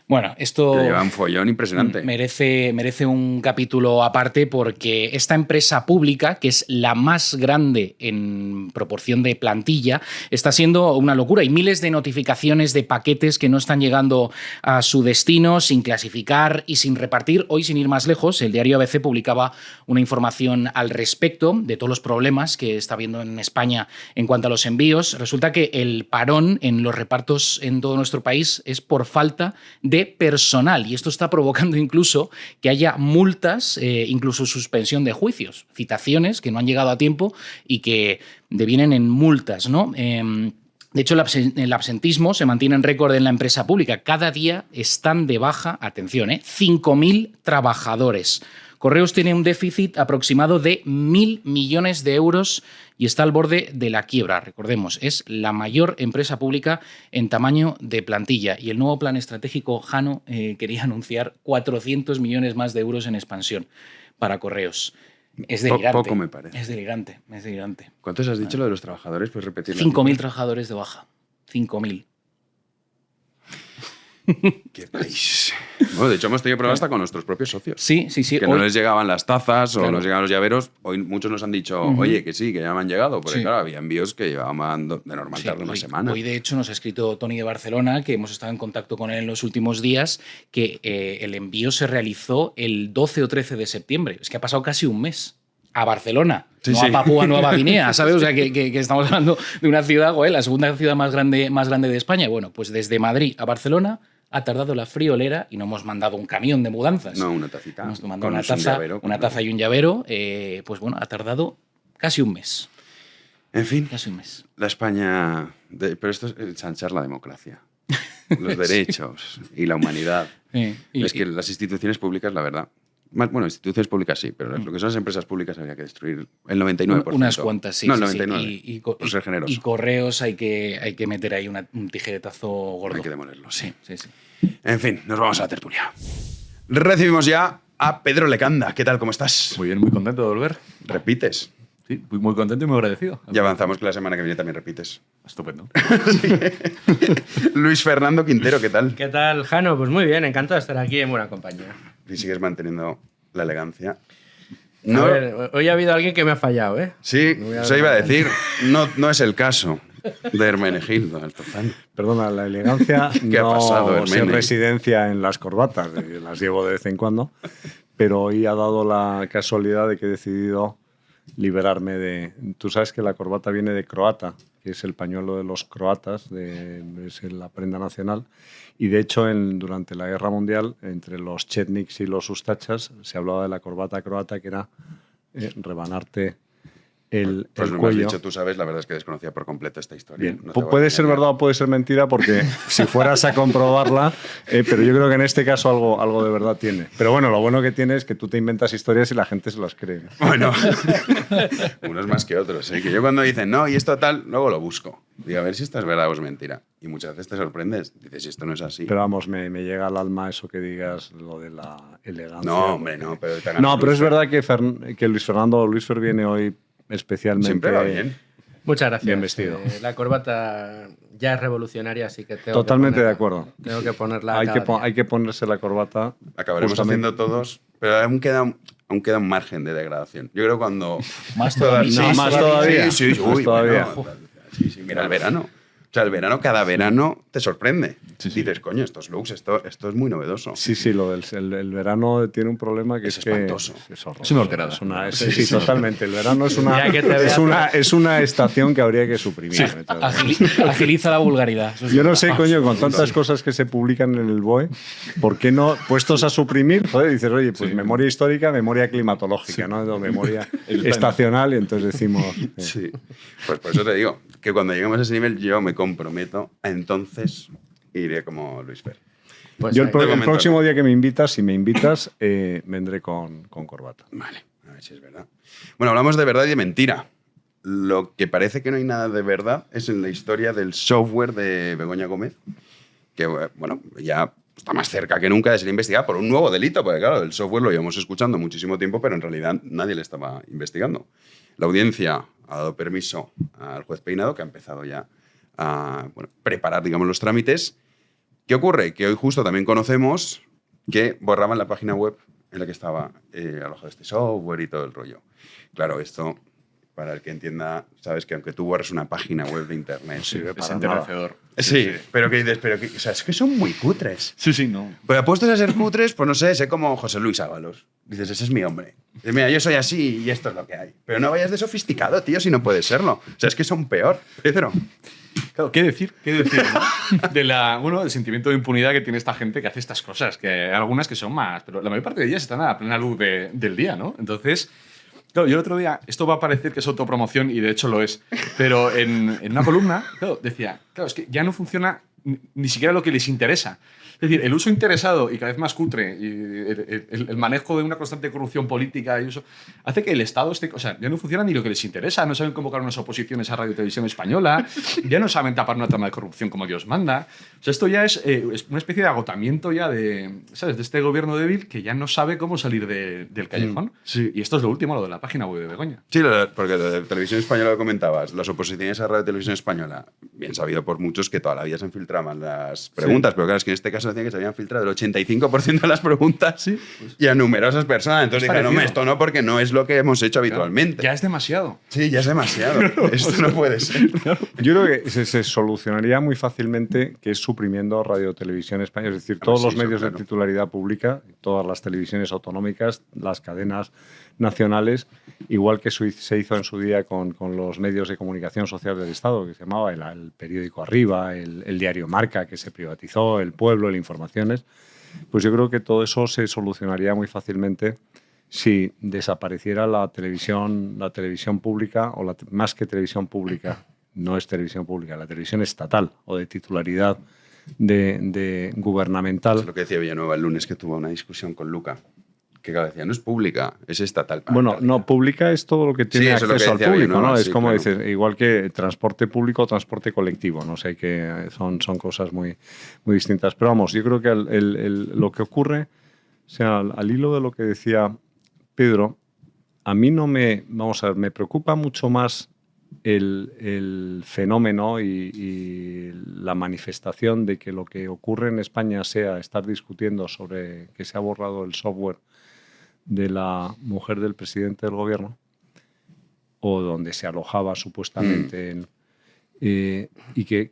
Bueno, esto que lleva un follón impresionante. Merece un capítulo aparte porque esta empresa pública, que es la más grande en proporción de plantilla, está siendo una locura. Hay miles de notificaciones de paquetes que no están llegando a su destino sin clasificar y sin repartir. Hoy, sin ir más lejos, el diario ABC publicaba una información al respecto de todos los problemas que está habiendo en España en cuanto a los envíos. Resulta que el parón en los repartos en todo nuestro país es por falta de de personal. Y esto está provocando incluso que haya multas, incluso suspensión de juicios, citaciones que no han llegado a tiempo y que devienen en multas, ¿no? De hecho, el absentismo se mantiene en récord en la empresa pública. Cada día están de baja, atención, 5.000 trabajadores. Correos tiene un déficit aproximado de 1.000 millones de euros y está al borde de la quiebra. Recordemos, es la mayor empresa pública en tamaño de plantilla. Y el nuevo plan estratégico, Jano, quería anunciar 400 millones más de euros en expansión para Correos. Es delirante. Poco me parece. Es delirante. ¿Cuántos has dicho lo de los trabajadores? ¿Puedes repetirlo? 5.000 trabajadores de baja. 5.000. ¡Qué país! Bueno, de hecho, hemos tenido problemas hasta con nuestros propios socios. Sí. Que no les llegaban las tazas o no les llegaban los llaveros. Hoy muchos nos han dicho, oye, que sí, que ya me han llegado. Porque claro, había envíos que llevaban de normal tarde una semana. Hoy, de hecho, nos ha escrito Tony de Barcelona, que hemos estado en contacto con él en los últimos días, que el envío se realizó el 12 o 13 de septiembre. Es que ha pasado casi un mes. A Barcelona, a Papúa Nueva Guinea, ¿sabes? O sea, que estamos hablando de una ciudad, la segunda ciudad más grande de España. Bueno, pues desde Madrid a Barcelona ha tardado la friolera y no hemos mandado un camión de mudanzas. No, una tacita. Hemos mandado una taza y un llavero. Pues bueno, ha tardado casi un mes. En fin, casi un mes. La España... pero esto es ensanchar la democracia, los derechos y la humanidad. Es que las instituciones públicas, la verdad... Bueno, instituciones públicas sí, pero lo que son las empresas públicas habría que destruir el 99%. Unas cuantas, sí. No, el 99%. Sí. Por ser generoso. Y Correos hay que meter ahí un tijeretazo gordo. Hay que demolerlo, sí. Sí. En fin, nos vamos a la tertulia. Recibimos ya a Pedro Lecanda. ¿Qué tal? ¿Cómo estás? Muy bien, muy contento de volver. ¿Repites? Sí, muy contento y muy agradecido. Ya avanzamos que la semana que viene también repites. Estupendo. Luis Fernando Quintero, ¿qué tal? ¿Qué tal, Jano? Pues muy bien, encantado de estar aquí en buena compañía. Y sigues manteniendo la elegancia. No, a ver, hoy ha habido alguien que me ha fallado, ¿eh? Sí, eso iba a decir. No es el caso de Hermenegildo Altozano. Perdona, la elegancia ¿Qué ha pasado, no se residencia en las corbatas, las llevo de vez en cuando, pero hoy ha dado la casualidad de que he decidido liberarme de... Tú sabes que la corbata viene de croata, que es el pañuelo de los croatas, es la prenda nacional, y de hecho durante la Guerra Mundial, entre los chetniks y los ustachas, se hablaba de la corbata croata, que era rebanarte el pues lo cuello. Has dicho, tú sabes, la verdad es que desconocía por completo esta historia. Bien. No puede ser verdad o puede ser mentira, porque si fueras a comprobarla, pero yo creo que en este caso algo de verdad tiene. Pero bueno, lo bueno que tiene es que tú te inventas historias y la gente se las cree. Bueno, unos más que otros. Que yo cuando dicen, no, y esto tal, luego lo busco. Digo, a ver si esto es verdad o es mentira. Y muchas veces te sorprendes. Dices, si esto no es así. Pero vamos, me llega al alma eso que digas, lo de la elegancia. No, hombre, no. Pero es verdad que Luis Fernando Luisfer viene hoy especialmente... Siempre va bien. Muchas gracias. Bien vestido. La corbata ya es revolucionaria, así que tengo Totalmente de acuerdo. Tengo que ponerla hay que ponerse la corbata. Acabaremos haciendo todos, pero aún queda un margen de degradación. Yo creo cuando... Más todavía. Más todavía. Sí, más todavía. Bueno, sí, mira el verano. O sea, el verano, cada verano te sorprende. Dices, coño, estos looks, esto es muy novedoso. Sí, el verano tiene un problema que es espantoso. Que es horroroso. Es una horterada. Sí, totalmente. El verano es una estación que habría que suprimir. Sí, agiliza la vulgaridad. Yo no sé, coño, con tantas cosas que se publican en el BOE, ¿por qué no, puestos a suprimir, joder, dices, oye, pues memoria histórica, memoria climatológica, ¿no? Memoria estacional, y entonces decimos... Sí, pues por eso te digo, que cuando lleguemos a ese nivel yo me comprometo a entonces iré como Luis Fer. Pues yo el próximo día que me invitas, si me invitas, vendré con corbata. Vale, a ver si es verdad. Bueno, hablamos de verdad y de mentira. Lo que parece que no hay nada de verdad es en la historia del software de Begoña Gómez, que bueno, ya está más cerca que nunca de ser investigada por un nuevo delito, porque claro, el software lo llevamos escuchando muchísimo tiempo, pero en realidad nadie le estaba investigando. La audiencia ha dado permiso al juez Peinado, que ha empezado ya a preparar, digamos, los trámites. ¿Qué ocurre? Que hoy justo también conocemos que borraban la página web en la que estaba alojado este software y todo el rollo. Claro, esto, para el que entienda, sabes que aunque tú borres una página web de internet... Sí, es enternecedor. Sí, pero que dices, o sea, es que son muy cutres. Sí, no. Pero apuestos a ser cutres, pues no sé como José Luis Ábalos. Dices, ese es mi hombre. Dices, mira, yo soy así y esto es lo que hay. Pero no vayas de sofisticado, tío, si no puedes serlo. O sea, es que son peor, Pedro. Claro, ¿qué decir? ¿No? Del sentimiento de impunidad que tiene esta gente que hace estas cosas, que hay algunas que son más, pero la mayor parte de ellas están a la plena luz del día, ¿no? Entonces, claro, yo el otro día, esto va a parecer que es autopromoción y de hecho lo es, pero en una columna, claro, decía, claro, es que ya no funciona ni siquiera lo que les interesa. Es decir, el uso interesado y cada vez más cutre y el manejo de una constante corrupción política y eso hace que el Estado esté... O sea, ya no funciona ni lo que les interesa. No saben convocar unas oposiciones a Radio y Televisión Española. Ya no saben tapar una trama de corrupción como Dios manda. O sea, esto ya es una especie de agotamiento ya de, ¿sabes?, de este gobierno débil que ya no sabe cómo salir del callejón. Sí. Y esto es lo último, lo de la página web de Begoña. Sí, porque lo de Televisión Española lo comentabas. Las oposiciones a Radio y Televisión Española, bien sabido por muchos que toda la vida se filtraban las preguntas, pero claro, es que en este caso decían que se habían filtrado el 85% de las preguntas y a numerosas personas. Entonces dijeron, no, esto no, porque no es lo que hemos hecho habitualmente. Ya es demasiado. Sí, ya es demasiado. Esto no puede ser. Yo creo que se solucionaría muy fácilmente que es suprimiendo Radio Televisión Española. Es decir, todos los medios de titularidad pública, todas las televisiones autonómicas, las cadenas nacionales, igual que se hizo en su día con los medios de comunicación social del Estado, que se llamaba el periódico Arriba, el diario Marca, que se privatizó, El Pueblo, el Informaciones, pues yo creo que todo eso se solucionaría muy fácilmente si desapareciera la televisión pública, o más que televisión pública, no es televisión pública, la televisión estatal o de titularidad de gubernamental. Es lo que decía Villanueva el lunes, que tuvo una discusión con Luca. Que decía, no es pública, es estatal. Bueno, no, pública es todo lo que tiene acceso al público, ¿no? Es como claro. dices, igual que transporte público o transporte colectivo, no sé, que son cosas muy, muy distintas. Pero vamos, yo creo que lo que ocurre, o sea, al hilo de lo que decía Pedro, a mí vamos a ver, me preocupa mucho más el fenómeno y la manifestación de que lo que ocurre en España sea estar discutiendo sobre que se ha borrado el software de la mujer del presidente del gobierno, o donde se alojaba supuestamente y que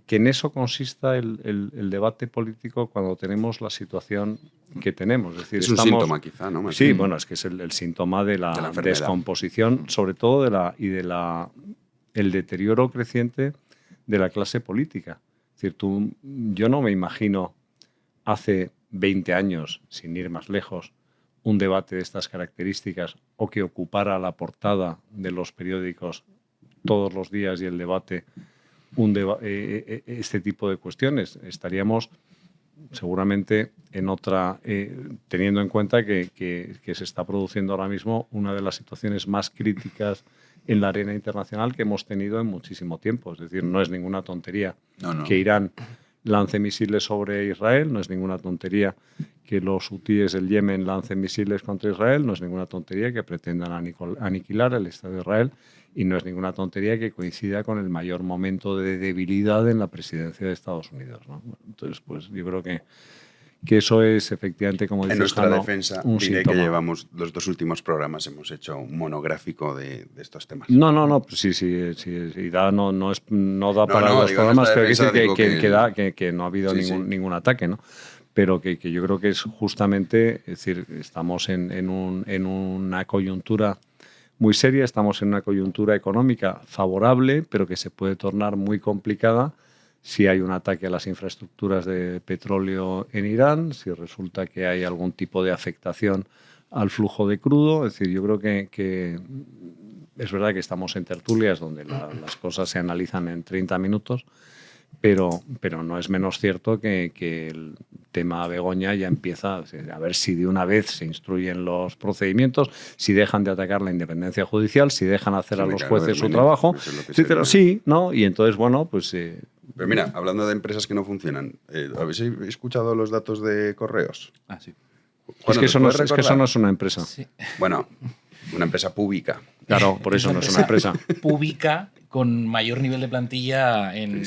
en eso consista el debate político cuando tenemos la situación que tenemos. Es decir, es un síntoma quizá, ¿no? Más sí, bueno, es que es el síntoma de la descomposición, sobre todo el deterioro creciente de la clase política. Es decir, yo no me imagino hace 20 años, sin ir más lejos, un debate de estas características o que ocupara la portada de los periódicos todos los días y el debate, este tipo de cuestiones. Estaríamos seguramente en otra, teniendo en cuenta que se está produciendo ahora mismo una de las situaciones más críticas en la arena internacional que hemos tenido en muchísimo tiempo. Es decir, no es ninguna tontería que Irán lance misiles sobre Israel, no es ninguna tontería que los hutíes del Yemen lancen misiles contra Israel, no es ninguna tontería que pretendan aniquilar el Estado de Israel y no es ninguna tontería que coincida con el mayor momento de debilidad en la presidencia de Estados Unidos, ¿no? Entonces, pues yo creo que eso es efectivamente, como dice en nuestra Jano, defensa, un diré síntoma. que llevamos los 2 últimos programas, hemos hecho un monográfico de estos temas. No, pues sí, no da para los programas, pero que no ha habido ningún ataque, ¿no? Pero que yo creo que es justamente, es decir, estamos en una coyuntura muy seria, estamos en una coyuntura económica favorable, pero que se puede tornar muy complicada si hay un ataque a las infraestructuras de petróleo en Irán, si resulta que hay algún tipo de afectación al flujo de crudo. Es decir, yo creo que es verdad que estamos en tertulias donde las cosas se analizan en 30 minutos, pero no es menos cierto que el tema Begoña ya empieza a ver si de una vez se instruyen los procedimientos, si dejan de atacar la independencia judicial, si dejan hacer a los jueces su trabajo, etcétera. Sí, ¿no? Y entonces, bueno, pues... Pero mira, hablando de empresas que no funcionan, ¿habéis escuchado los datos de correos? Ah, sí. Es que eso no es una empresa. Sí. Bueno, una empresa pública. Claro, por eso no es una empresa. Pública con mayor nivel de plantilla en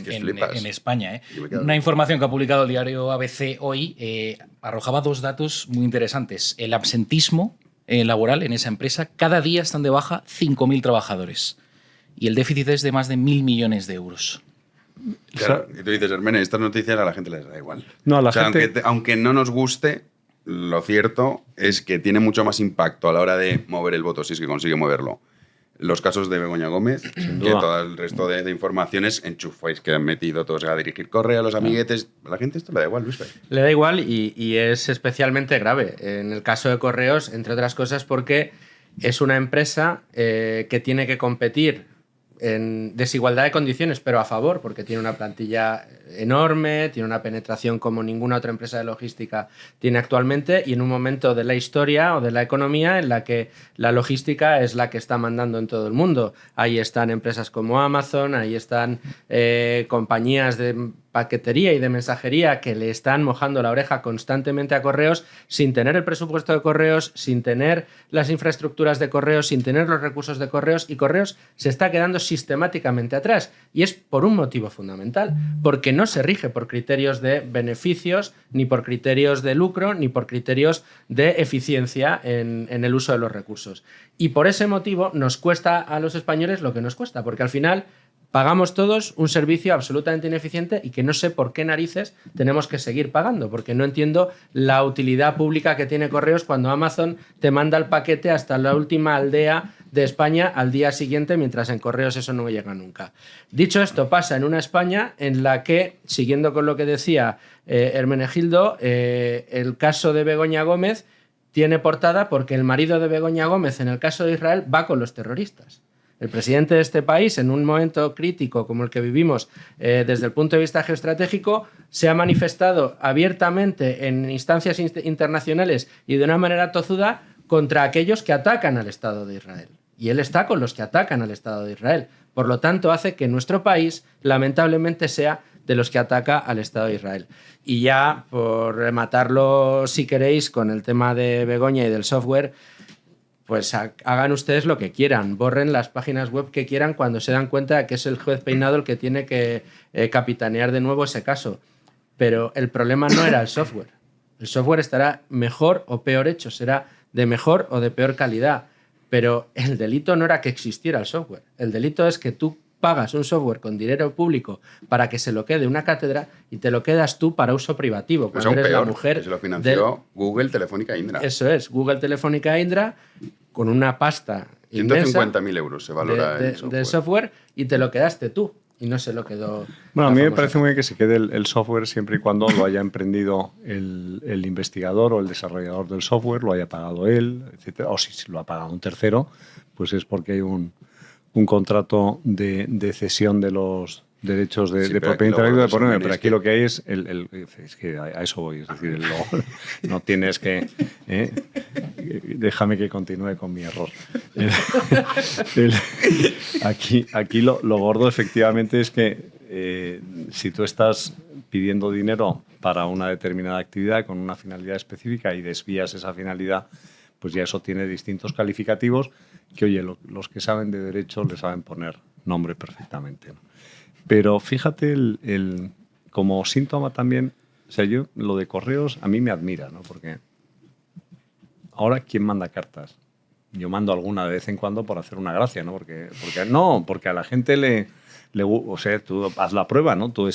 España. Una información que ha publicado el diario ABC hoy arrojaba 2 datos muy interesantes. El absentismo laboral en esa empresa, cada día están de baja 5.000 trabajadores. Y el déficit es de más de 1.000 millones de euros. Claro, y tú dices, Hermene, estas noticias a la gente les da igual. No, a la gente... aunque no nos guste, lo cierto es que tiene mucho más impacto a la hora de mover el voto, si es que consigue moverlo, los casos de Begoña Gómez, que todo el resto de informaciones enchufáis que han metido todos a dirigir correo a los amiguetes. A la gente esto le da igual, Luis. Le da igual y es especialmente grave. En el caso de Correos, entre otras cosas, porque es una empresa que tiene que competir en desigualdad de condiciones, pero a favor, porque tiene una plantilla enorme, tiene una penetración como ninguna otra empresa de logística tiene actualmente, y en un momento de la historia o de la economía en la que la logística es la que está mandando en todo el mundo. Ahí están empresas como Amazon, ahí están compañías de paquetería y de mensajería que le están mojando la oreja constantemente a Correos sin tener el presupuesto de Correos, sin tener las infraestructuras de Correos, sin tener los recursos de Correos, y Correos se está quedando sistemáticamente atrás. Y es por un motivo fundamental, porque no se rige por criterios de beneficios, ni por criterios de lucro, ni por criterios de eficiencia en el uso de los recursos. Y por ese motivo nos cuesta a los españoles lo que nos cuesta, porque al final pagamos todos un servicio absolutamente ineficiente y que no sé por qué narices tenemos que seguir pagando, porque no entiendo la utilidad pública que tiene Correos cuando Amazon te manda el paquete hasta la última aldea de España al día siguiente, mientras en Correos eso no llega nunca. Dicho esto, pasa en una España en la que, siguiendo con lo que decía Hermenegildo, el caso de Begoña Gómez tiene portada porque el marido de Begoña Gómez, en el caso de Israel, va con los terroristas. El presidente de este país, en un momento crítico como el que vivimos desde el punto de vista geoestratégico, se ha manifestado abiertamente en instancias internacionales y de una manera tozuda contra aquellos que atacan al Estado de Israel. Y él está con los que atacan al Estado de Israel. Por lo tanto, hace que nuestro país, lamentablemente, sea de los que ataca al Estado de Israel. Y ya, por rematarlo, si queréis, con el tema de Begoña y del software, pues hagan ustedes lo que quieran, borren las páginas web que quieran cuando se dan cuenta de que es el juez Peinado el que tiene que capitanear de nuevo ese caso. Pero el problema no era el software. El software estará mejor o peor hecho, será de mejor o de peor calidad. Pero el delito no era que existiera el software. El delito es que tú pagas un software con dinero público para que se lo quede una cátedra y te lo quedas tú para uso privativo. Pues cuando eres peor, la mujer. se lo financió Google, Telefónica e Indra. Eso es, Google, Telefónica e Indra, con una pasta inmensa 150.000 euros se valora de software, y te lo quedaste tú. Y no se lo quedó. Bueno, a mí me parece muy bien que se quede el software siempre y cuando lo haya emprendido el investigador o el desarrollador del software, lo haya pagado él, etcétera. O si lo ha pagado un tercero, pues es porque hay un contrato de cesión de los derechos de propiedad intelectual de por medio. Pero aquí lo que hay es que a eso voy. Es decir, no tienes que... déjame que continúe con mi error. Aquí lo gordo efectivamente es que si tú estás pidiendo dinero para una determinada actividad con una finalidad específica y desvías esa finalidad, pues ya eso tiene distintos calificativos que, oye, los que saben de derecho le saben poner nombre perfectamente, ¿no? Pero fíjate, como síntoma también, o sea, yo lo de Correos a mí me admira, ¿no? Porque ahora, ¿quién manda cartas? Yo mando alguna de vez en cuando por hacer una gracia, ¿no? Porque a la gente le o sea, tú haz la prueba, ¿no? Tú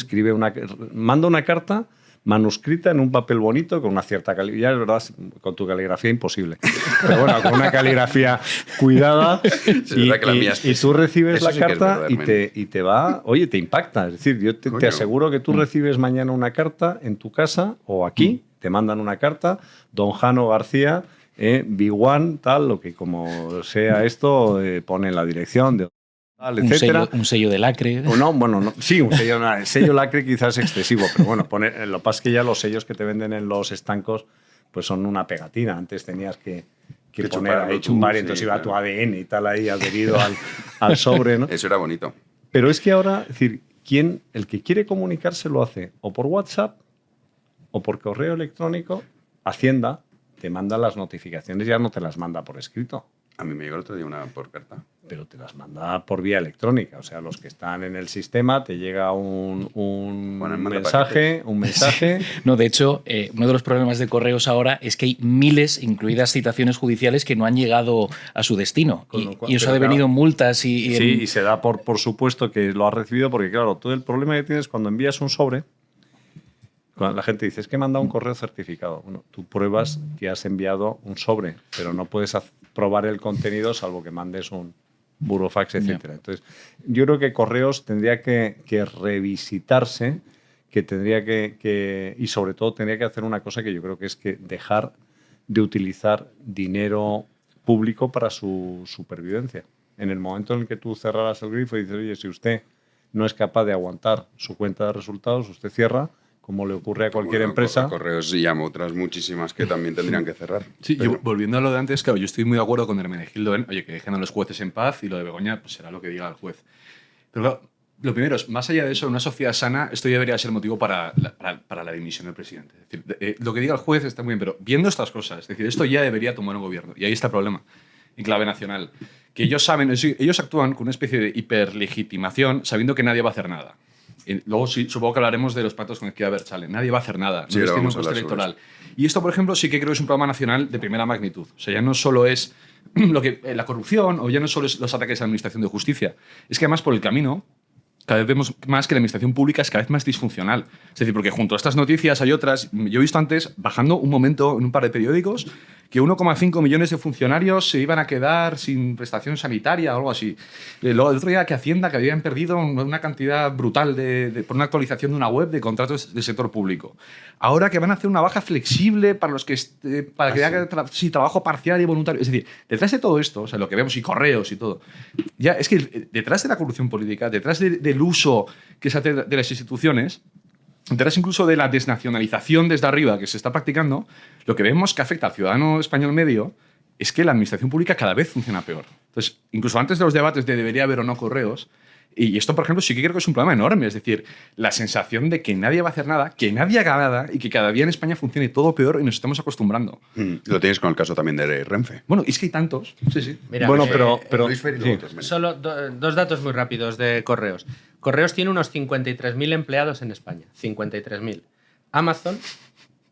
manda una carta manuscrita en un papel bonito con una cierta caligrafía. Ya es verdad, con tu caligrafía imposible. Pero bueno, con una caligrafía cuidada y tú recibes la carta y te va, oye, te impacta. Es decir, yo te aseguro que tú recibes mañana una carta en tu casa o aquí, te mandan una carta, don Jano García, B1, tal, lo que como sea esto, pone en la dirección de... Un sello de lacre. Sí, el sello lacre quizás es excesivo, pero bueno, lo que pasa es que ya los sellos que te venden en los estancos pues son una pegatina. Antes tenías que poner ahí, chupar, y entonces iba tu ADN y tal ahí adherido al sobre, ¿no? Eso era bonito. Pero es que ahora, es decir, el que quiere comunicarse lo hace o por WhatsApp o por correo electrónico. Hacienda te manda las notificaciones, ya no te las manda por escrito. A mí me llegó el otro día una por carta. Pero te las manda por vía electrónica. O sea, los que están en el sistema te llega un mensaje. Sí. No, de hecho, uno de los problemas de Correos ahora es que hay miles, incluidas citaciones judiciales, que no han llegado a su destino. Y eso ha devenido multas. Y se da por supuesto que lo has recibido, porque claro, todo el problema que tienes cuando envías un sobre, cuando la gente dice, es que he mandado un correo certificado. Bueno, tú pruebas que has enviado un sobre, pero no puedes probar el contenido salvo que mandes un burofax, etcétera. Entonces, yo creo que Correos tendría que revisitarse, que tendría y sobre todo tendría que hacer una cosa que yo creo que es que dejar de utilizar dinero público para su supervivencia. En el momento en el que tú cerraras el grifo y dices, oye, si usted no es capaz de aguantar su cuenta de resultados, usted cierra, como le ocurre a cualquier empresa. Correos y llamo otras muchísimas que también tendrían que cerrar. Sí, yo, volviendo a lo de antes, claro, yo estoy muy de acuerdo con Hermenegildo en, oye, que dejen a los jueces en paz, y lo de Begoña, pues será lo que diga el juez. Pero claro, lo primero es, más allá de eso, en una sociedad sana, esto ya debería ser motivo para la dimisión del presidente. Es decir, lo que diga el juez está muy bien, pero viendo estas cosas, es decir, esto ya debería tomar un gobierno. Y ahí está el problema, en clave nacional. Que ellos saben, ellos actúan con una especie de hiperlegitimación, sabiendo que nadie va a hacer nada. Y luego sí, supongo que hablaremos de los pactos con el que va a haber Chale. Nadie va a hacer nada. Sí, no tiene un vamos a coste hablar sobre electoral. Y esto, por ejemplo, sí que creo que es un problema nacional de primera magnitud. O sea, ya no solo es la corrupción o ya no solo es los ataques a la administración de justicia. Es que además por el camino cada vez vemos más que la administración pública es cada vez más disfuncional. Es decir, porque junto a estas noticias hay otras. Yo he visto antes, bajando un momento en un par de periódicos, que 1,5 millones de funcionarios se iban a quedar sin prestación sanitaria o algo así. Luego, el otro día que Hacienda, que habían perdido una cantidad brutal por una actualización de una web de contratos del sector público. Ahora que van a hacer una baja flexible para los que hagan trabajo parcial y voluntario. Es decir, detrás de todo esto, o sea, lo que vemos y Correos y todo, ya es que detrás de la corrupción política, detrás del uso que se hace de las instituciones, detrás incluso de la desnacionalización desde arriba que se está practicando, lo que vemos que afecta al ciudadano español medio es que la administración pública cada vez funciona peor. Entonces, incluso antes de los debates de debería haber o no correos, y esto, por ejemplo, sí que creo que es un problema enorme. Es decir, la sensación de que nadie va a hacer nada, que nadie haga nada y que cada día en España funcione todo peor y nos estamos acostumbrando. Lo tienes con el caso también de Renfe. Bueno, es que hay tantos. Sí, sí. Mira, bueno, pero sí. Solo dos datos muy rápidos de Correos. Correos tiene unos 53.000 empleados en España. 53.000. Amazon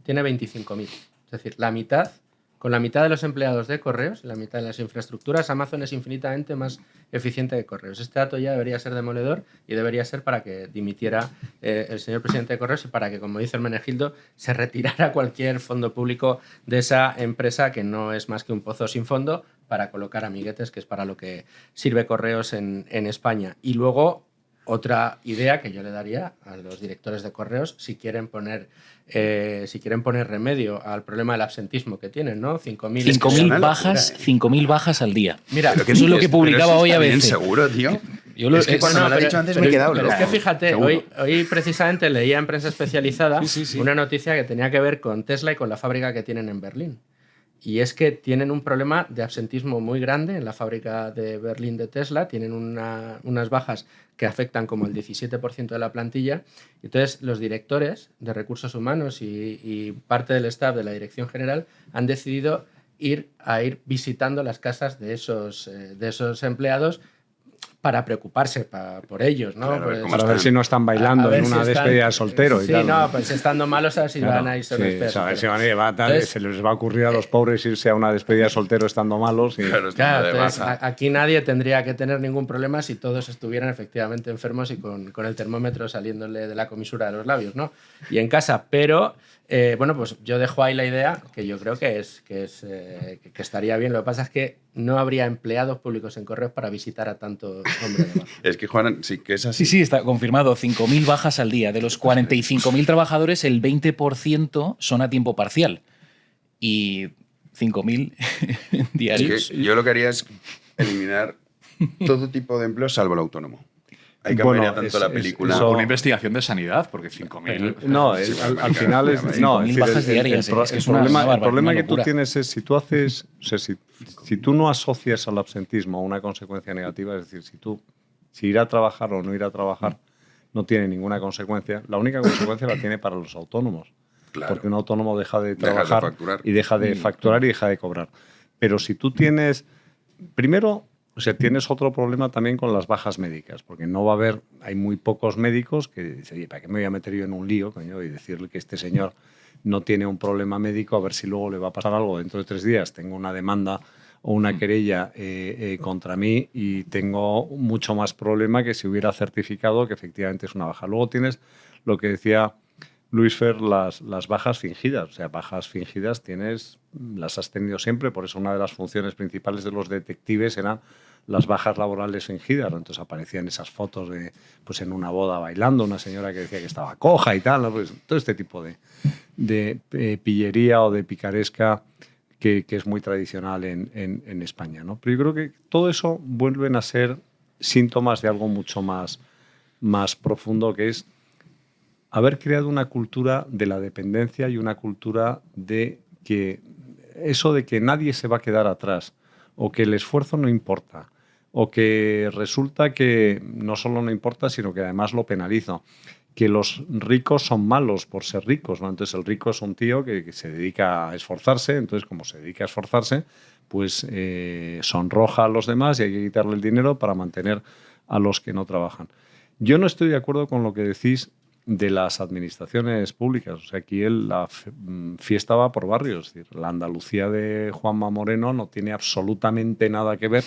tiene 25.000. Es decir, la mitad. Con la mitad de los empleados de Correos y la mitad de las infraestructuras, Amazon es infinitamente más eficiente que Correos. Este dato ya debería ser demoledor y debería ser para que dimitiera el señor presidente de Correos y para que, como dice Hermenegildo, se retirara cualquier fondo público de esa empresa que no es más que un pozo sin fondo para colocar amiguetes, que es para lo que sirve Correos en España. Y luego, otra idea que yo le daría a los directores de Correos, si quieren poner remedio al problema del absentismo que tienen, ¿no? 5.000 bajas al día. Mira, eso es lo que publicaba hoy a veces. ¿Seguro, tío? Es que cuando me lo ha dicho antes me he quedado loco. Es que fíjate, hoy precisamente leía en prensa especializada una noticia que tenía que ver con Tesla y con la fábrica que tienen en Berlín. Y es que tienen un problema de absentismo muy grande en la fábrica de Berlín de Tesla, tienen unas bajas que afectan como el 17% de la plantilla. Entonces, los directores de recursos humanos y parte del staff de la dirección general han decidido ir visitando las casas de esos empleados para preocuparse por ellos, ¿no? Claro, pues, para ver si no están bailando en una despedida de soltero y tal. Sí, no, pues estando malos a ver si van a irse a una despedida de soltero. Si van a llevar, entonces, se les va a ocurrir a los pobres irse a una despedida de soltero estando malos. Y... Claro, entonces, aquí nadie tendría que tener ningún problema si todos estuvieran efectivamente enfermos y con el termómetro saliéndole de la comisura de los labios, ¿no? Y en casa, pero... bueno, pues yo dejo ahí la idea, que yo creo que estaría bien. Lo que pasa es que no habría empleados públicos en Correos para visitar a tanto hombre de baja. Es que, Juan, sí que es así. Sí, está confirmado. 5.000 bajas al día. De los 45.000 trabajadores, el 20% son a tiempo parcial. Y 5.000 diarios. Es que yo lo que haría es eliminar todo tipo de empleo salvo el autónomo. Hay que cambiar tanto la película. Una investigación de sanidad, porque 5.000... No, al final es... No, es bajas diarias. El problema que tú tienes es si tú haces... O sea, si tú no asocias al absentismo a una consecuencia negativa, es decir, si ir a trabajar o no ir a trabajar no tiene ninguna consecuencia, la única consecuencia la tiene para los autónomos. Claro. Porque un autónomo deja de trabajar y deja de facturar y deja de cobrar. Pero si tú tienes... Primero... O sea, tienes otro problema también con las bajas médicas, porque no va a haber, hay muy pocos médicos que dicen, oye, ¿para qué me voy a meter yo en un lío, coño? Y decirle que este señor no tiene un problema médico, a ver si luego le va a pasar algo dentro de 3 días. Tengo una demanda o una querella contra mí y tengo mucho más problema que si hubiera certificado que efectivamente es una baja. Luego tienes lo que decía Luis Fer, las bajas fingidas. O sea, bajas fingidas las has tenido siempre, por eso una de las funciones principales de los detectives eran las bajas laborales fingidas. Entonces aparecían esas fotos de, pues en una boda bailando, una señora que decía que estaba coja y tal, ¿no? Pues, todo este tipo de pillería o de picaresca que es muy tradicional en España, ¿no? Pero yo creo que todo eso vuelven a ser síntomas de algo mucho más profundo, que es haber creado una cultura de la dependencia y una cultura de que eso de que nadie se va a quedar atrás, o que el esfuerzo no importa, o que resulta que no solo no importa, sino que además lo penalizo, que los ricos son malos por ser ricos, ¿no? Entonces el rico es un tío que se dedica a esforzarse, entonces como se dedica a esforzarse, pues sonroja a los demás y hay que quitarle el dinero para mantener a los que no trabajan. Yo no estoy de acuerdo con lo que decís de las administraciones públicas. O sea, aquí la fiesta va por barrios. Es decir, la Andalucía de Juanma Moreno no tiene absolutamente nada que ver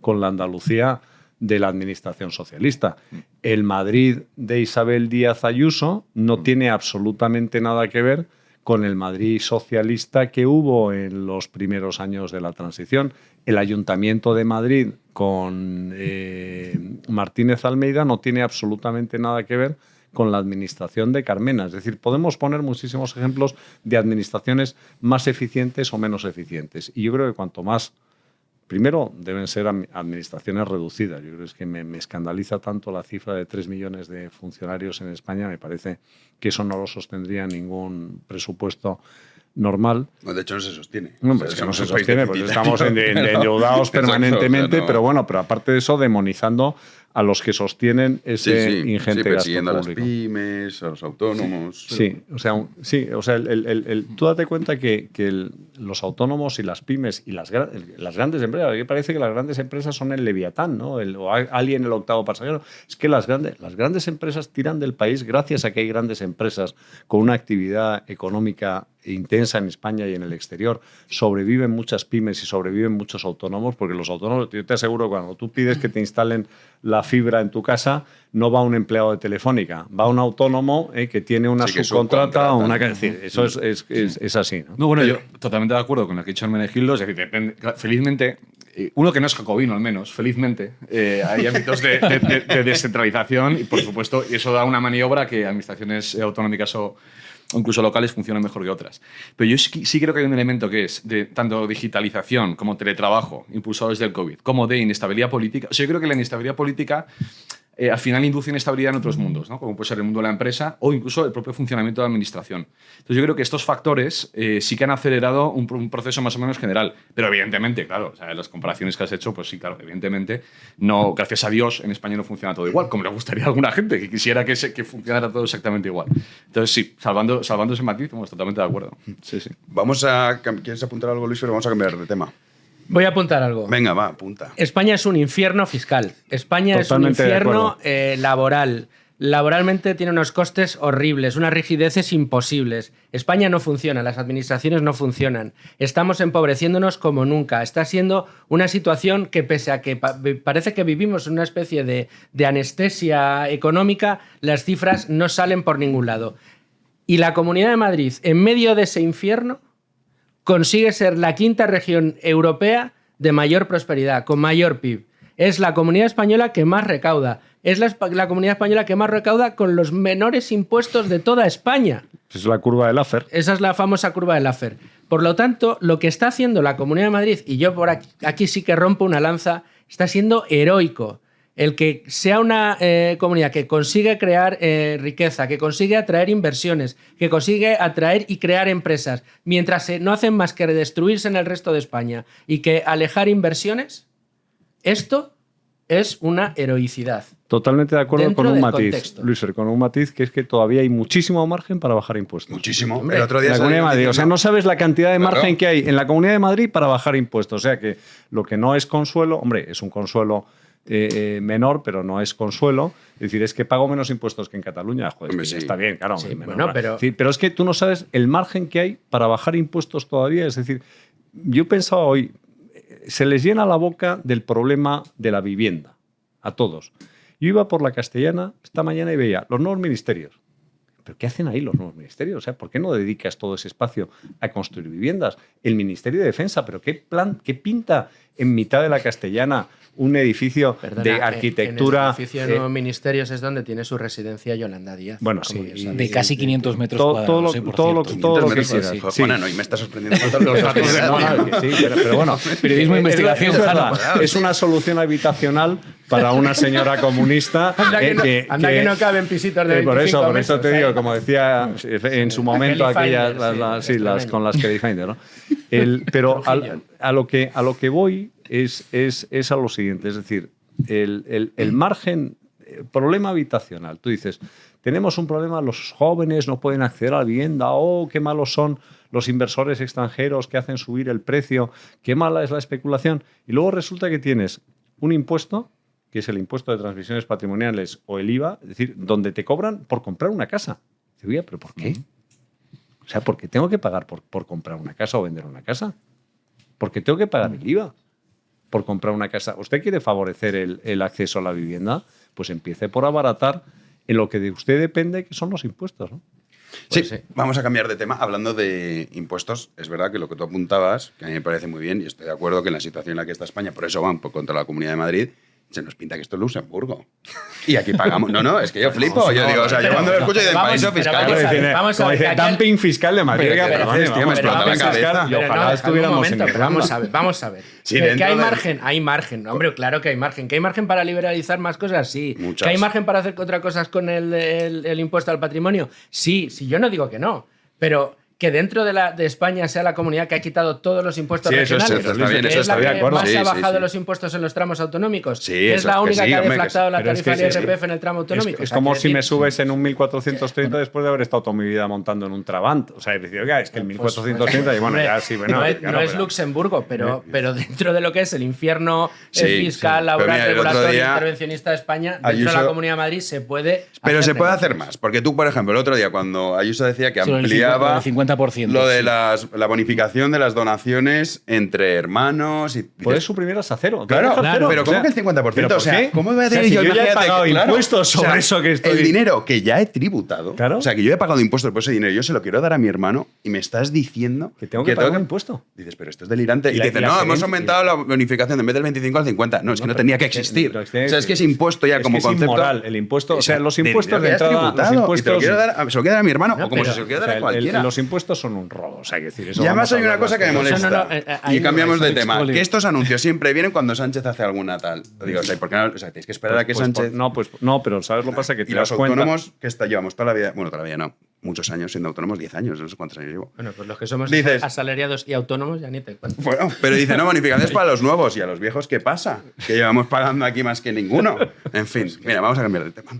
con la Andalucía de la administración socialista. El Madrid de Isabel Díaz Ayuso no tiene absolutamente nada que ver con el Madrid socialista que hubo en los primeros años de la transición. El Ayuntamiento de Madrid con Martínez Almeida no tiene absolutamente nada que ver con la administración de Carmena. Es decir, podemos poner muchísimos ejemplos de administraciones más eficientes o menos eficientes. Y yo creo que cuanto más... Primero, deben ser administraciones reducidas. Yo creo que me escandaliza tanto la cifra de 3 millones de funcionarios en España. Me parece que eso no lo sostendría ningún presupuesto normal. No, de hecho, no se sostiene. No, es que no se sostiene, pues estamos endeudados permanentemente, claro. Pero bueno, pero aparte de eso, demonizando a los que sostienen ese ingente gasto público. A las pymes, a los autónomos. Sí, o sea, tú date cuenta que los autónomos y las pymes y las grandes empresas, a mí me parece que las grandes empresas son el Leviatán, ¿no? O Alien, el octavo pasajero. Es que las grandes empresas tiran del país gracias a que hay grandes empresas con una actividad económica intensa en España y en el exterior. Sobreviven muchas pymes y sobreviven muchos autónomos, porque los autónomos, yo te aseguro, cuando tú pides que te instalen la fibra en tu casa, no va un empleado de Telefónica, va un autónomo que tiene una subcontrata o una... Es decir, eso es así, ¿no? No, bueno, yo totalmente de acuerdo con lo que ha dicho Hermenegildo. Es decir, depende, felizmente, uno que no es jacobino al menos, felizmente, hay ámbitos de descentralización y, por supuesto, eso da una maniobra que administraciones autonómicas o incluso locales funcionan mejor que otras. Pero yo sí creo que hay un elemento que es de tanto digitalización como teletrabajo, impulsado desde el COVID, como de inestabilidad política. O sea, yo creo que la inestabilidad política al final induce inestabilidad en otros mundos, ¿no? Como puede ser el mundo de la empresa o incluso el propio funcionamiento de la administración. Entonces yo creo que estos factores sí que han acelerado un proceso más o menos general. Pero evidentemente, claro, o sea, las comparaciones que has hecho, pues sí, claro, evidentemente, no, gracias a Dios, en España no funciona todo igual, como le gustaría a alguna gente que quisiera que funcionara todo exactamente igual. Entonces sí, salvando ese matiz, estamos totalmente de acuerdo. Sí, sí. ¿Quieres apuntar algo, Luis? Pero vamos a cambiar de tema. Voy a apuntar algo. Venga, va, apunta. España es un infierno fiscal. España es un infierno laboral. Laboralmente tiene unos costes horribles, unas rigideces imposibles. España no funciona, las administraciones no funcionan. Estamos empobreciéndonos como nunca. Está siendo una situación que, pese a que parece que vivimos en una especie de anestesia económica, las cifras no salen por ningún lado. Y la Comunidad de Madrid, en medio de ese infierno, consigue ser la quinta región europea de mayor prosperidad, con mayor PIB. Es la comunidad española que más recauda. Es la comunidad española que más recauda con los menores impuestos de toda España. Es la curva de Laffer. Esa es la famosa curva de Laffer. Por lo tanto, lo que está haciendo la Comunidad de Madrid, y yo por aquí sí que rompo una lanza, está siendo heroico. El que sea una comunidad que consigue crear riqueza, que consigue atraer inversiones, que consigue atraer y crear empresas, mientras no hacen más que destruirse en el resto de España y que alejar inversiones, esto es una heroicidad. Totalmente de acuerdo Dentro con un del matiz, contexto. Luis, con un matiz que es que todavía hay muchísimo margen para bajar impuestos. Muchísimo. Hombre, el otro día en la Comunidad de Madrid. O sea, no sabes la cantidad de Claro. margen que hay en la Comunidad de Madrid para bajar impuestos. O sea, que lo que no es consuelo, hombre, es un consuelo menor, pero no es consuelo. Es decir, es que pago menos impuestos que en Cataluña. Joder, Hombre, es que sí. está bien, claro. Sí, menor, bueno, pero- Es decir, pero es que tú no sabes el margen que hay para bajar impuestos todavía. Es decir, yo pensaba hoy, se les llena la boca del problema de la vivienda, a todos. Yo iba por la Castellana esta mañana y veía los nuevos ministerios. ¿pero qué hacen ahí los nuevos ministerios? O sea, ¿por qué no dedicas todo ese espacio a construir viviendas? El Ministerio de Defensa, ¿pero qué pinta en mitad de la Castellana un edificio de arquitectura? En el edificio de nuevos ministerios es donde tiene su residencia Yolanda Díaz. Bueno, sí. De casi 500 metros cuadrados. Todo lo que quieras. Sí. Bueno, no, y me estás sorprendiendo con todos los datos. Sí, pero bueno. Periodismo de investigación. Es una solución habitacional para una señora comunista. Anda que no caben pisitos de 25 por eso te digo, como decía en su momento aquellas, las con las que Defender, ¿no? Pero a lo que voy es a lo siguiente, es decir, el margen, el problema habitacional. Tú dices, tenemos un problema, los jóvenes no pueden acceder a la vivienda, qué malos son los inversores extranjeros que hacen subir el precio, qué mala es la especulación. Y luego resulta que tienes un impuesto, que es el impuesto de transmisiones patrimoniales o el IVA, es decir, donde te cobran por comprar una casa. Digo, oye, ¿pero por qué? O sea, ¿por qué tengo que pagar por comprar una casa o vender una casa? ¿Por qué tengo que pagar el IVA por comprar una casa? ¿Usted quiere favorecer el acceso a la vivienda? Pues empiece por abaratar en lo que de usted depende, que son los impuestos, ¿no? Sí, vamos a cambiar de tema. Hablando de impuestos, es verdad que lo que tú apuntabas, que a mí me parece muy bien, y estoy de acuerdo que en la situación en la que está España, por eso van contra la Comunidad de Madrid, se nos pinta que esto es Luxemburgo. Y aquí pagamos. No, es que yo flipo. Yo digo, o sea, yo cuando lo escucho y del paraíso fiscal. Vamos a ver. Dumping fiscal de Madrid. Me explota la cabeza. Y ojalá estuviéramos en Vamos a ver. ¿Que hay margen? Hay margen. Hombre, claro que hay margen. ¿Que hay margen para liberalizar más cosas? Sí. Muchas. ¿Que hay margen para hacer otras cosas con el impuesto al patrimonio? Sí. Yo no digo que no. Pero que dentro de España sea la comunidad que ha quitado todos los impuestos regionales. Eso está bien, eso está bien. Más ha bajado los impuestos en los tramos autonómicos. Sí, es la única que ha deflactado la tarifa del IRPF en el tramo autonómico. Es como si me subes en un 1430 después de haber estado toda mi vida montando en un Trabant. O sea, es decir, oiga, es que el 1430 y bueno, ya sí, bueno. No es Luxemburgo, pero dentro de lo que es el infierno fiscal, laboral, regulatorio, intervencionista de España, dentro de la Comunidad de Madrid se puede. Pero se puede hacer más. Porque tú, por ejemplo, el otro día cuando Ayuso decía que ampliaba el 50%, lo de la bonificación de las donaciones entre hermanos. Puedes suprimirlas a cero. Claro, pero ¿cómo que el 50%? O sea, ¿cómo voy a tener yo ya he pagado impuestos sobre eso que estoy... El dinero que ya he tributado, claro. O sea, que yo he pagado impuestos por ese dinero, yo se lo quiero dar a mi hermano y me estás diciendo que tengo que pagar un impuesto. Dices, pero esto es delirante. Y dices, no, hemos aumentado la bonificación en vez del 25 al 50. No, es que no tenía que existir. O sea, es que es impuesto ya como concepto. Es inmoral. El impuesto, o sea, los impuestos de entrada... Se lo quiero dar a mi hermano o como si se lo quiero dar a cualquiera. Los impuestos son un robo. O sea, y además hay una cosa que me molesta. Y cambiamos de tema. Que estos anuncios siempre vienen cuando Sánchez hace alguna tal. Digo, ¿por qué no? O sea, tienes que esperar a que Sánchez... No, pero ¿sabes lo que pasa? Que te das cuenta... Y los autónomos, que llevamos toda la vida... Bueno, toda la vida no. Muchos años siendo autónomos, 10 años, no sé cuántos años llevo. Bueno, pues los que somos asalariados y autónomos ya ni te cuento. Bueno, pero dice, no, bonificaciones para los nuevos y a los viejos, ¿qué pasa? Que llevamos pagando aquí más que ninguno. En fin, mira, vamos a cambiar de tema.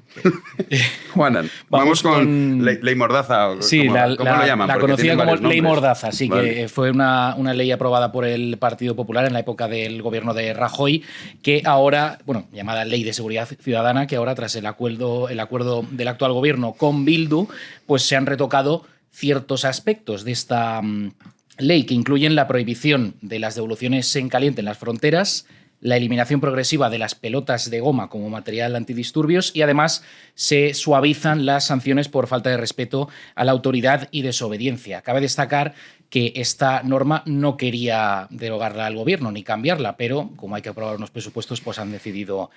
Juanan, vamos con ley Mordaza. Sí, ¿cómo lo llaman? La conocida como ley Mordaza, sí, vale. Que fue una ley aprobada por el Partido Popular en la época del gobierno de Rajoy, que ahora, llamada Ley de Seguridad Ciudadana, que ahora tras el acuerdo del actual gobierno con Bildu, pues se han retocado ciertos aspectos de esta ley que incluyen la prohibición de las devoluciones en caliente en las fronteras, la eliminación progresiva de las pelotas de goma como material antidisturbios y además se suavizan las sanciones por falta de respeto a la autoridad y desobediencia. Cabe destacar que esta norma no quería derogarla al gobierno ni cambiarla, pero como hay que aprobar unos presupuestos, pues han decidido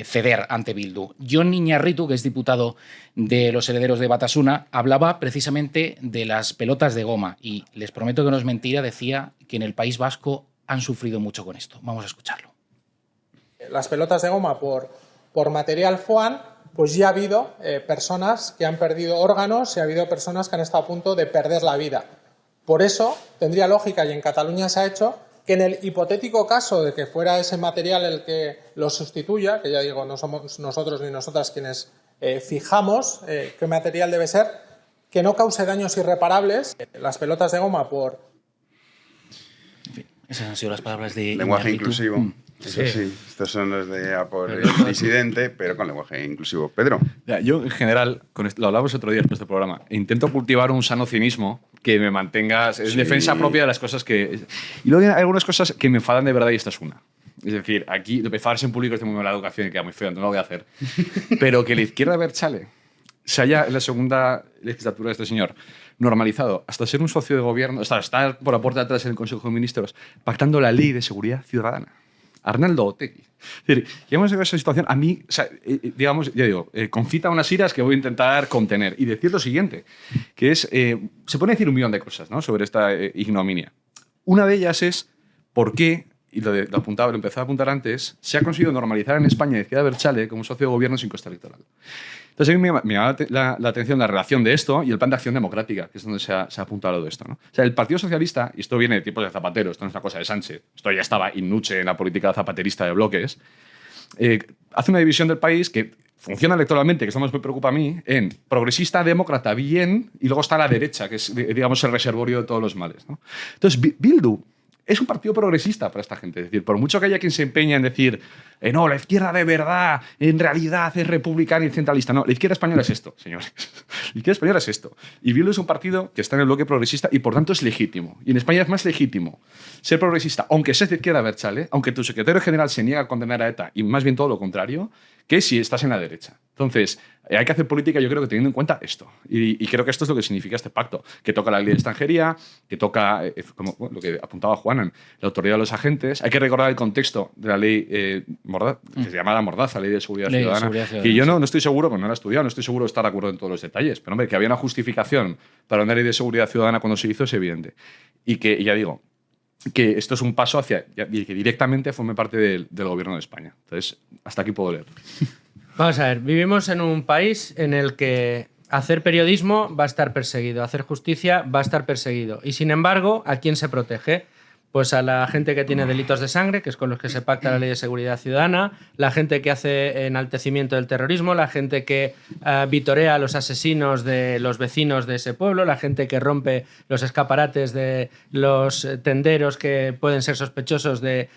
ceder ante Bildu. Jon Iñarritu, que es diputado de los herederos de Batasuna, hablaba precisamente de las pelotas de goma y les prometo que no es mentira, decía que en el País Vasco han sufrido mucho con esto. Vamos a escucharlo. Las pelotas de goma por material FOAN, pues ya ha habido personas que han perdido órganos y ha habido personas que han estado a punto de perder la vida. Por eso tendría lógica, y en Cataluña se ha hecho, que en el hipotético caso de que fuera ese material el que lo sustituya, que ya digo, no somos nosotros ni nosotras quienes fijamos qué material debe ser, que no cause daños irreparables. Las pelotas de goma En fin, esas han sido las palabras de lenguaje Iñárritu. Inclusivo. Eso sí, estos son los de por disidente, pero con lenguaje inclusivo. Pedro. Yo, en general, lo hablamos otro día en este programa, intento cultivar un sano cinismo que me mantenga en defensa propia de las cosas que... Y luego hay algunas cosas que me enfadan de verdad y esta es una. Es decir, aquí enfadarse en público es de muy mala educación y queda muy feo, no lo voy a hacer. Pero que la izquierda Berchale se haya en la segunda legislatura de este señor, normalizado hasta ser un socio de gobierno, hasta estar por la puerta de atrás en el Consejo de Ministros, pactando la ley de seguridad ciudadana. Arnaldo Otegi. Es decir, llegamos a esa situación, a mí, o sea, digamos, ya digo, concita unas iras que voy a intentar contener y decir lo siguiente, que es, se puede decir un millón de cosas, ¿no?, sobre esta ignominia. Una de ellas es por qué, y lo empezaba a apuntar antes, se ha conseguido normalizar en España, decía Berchale, como socio de gobierno sin coste electoral. Entonces, a mí me llama la atención la relación de esto y el plan de acción democrática, que es donde se ha apuntado de esto, ¿no? O sea, el Partido Socialista, y esto viene de tiempos de Zapatero, esto no es una cosa de Sánchez, esto ya estaba in nuce en la política zapaterista de bloques, hace una división del país que funciona electoralmente, que esto más me preocupa a mí, en progresista, demócrata, bien, y luego está la derecha, que es, digamos, el reservorio de todos los males, ¿no? Entonces, Bildu es un partido progresista para esta gente. Es decir, por mucho que haya quien se empeña en decir no, la izquierda de verdad en realidad es republicana y centralista. No, la izquierda española es esto, señores. La izquierda española es esto. Y Bildu es un partido que está en el bloque progresista y por tanto es legítimo. Y en España es más legítimo ser progresista, aunque seas de izquierda, Berchale, aunque tu secretario general se niega a condenar a ETA y más bien todo lo contrario, que si estás en la derecha. Entonces, hay que hacer política, yo creo que teniendo en cuenta esto. Y creo que esto es lo que significa este pacto, que toca la ley de extranjería, que toca, como lo que apuntaba Juanan, la autoridad de los agentes. Hay que recordar el contexto de la ley que se llama la Mordaza, Ley de Seguridad Ciudadana, que yo no estoy seguro, porque no la he estudiado, no estoy seguro de estar de acuerdo en todos los detalles, pero hombre, que había una justificación para una ley de seguridad ciudadana cuando se hizo es evidente. Y que, ya digo, que esto es un paso hacia que directamente forme parte del gobierno de España. Entonces, hasta aquí puedo leer. Vamos a ver, vivimos en un país en el que hacer periodismo va a estar perseguido, hacer justicia va a estar perseguido. Y sin embargo, ¿a quién se protege? Pues a la gente que tiene delitos de sangre, que es con los que se pacta la Ley de Seguridad Ciudadana, la gente que hace enaltecimiento del terrorismo, la gente que vitorea a los asesinos de los vecinos de ese pueblo, la gente que rompe los escaparates de los tenderos que pueden ser sospechosos de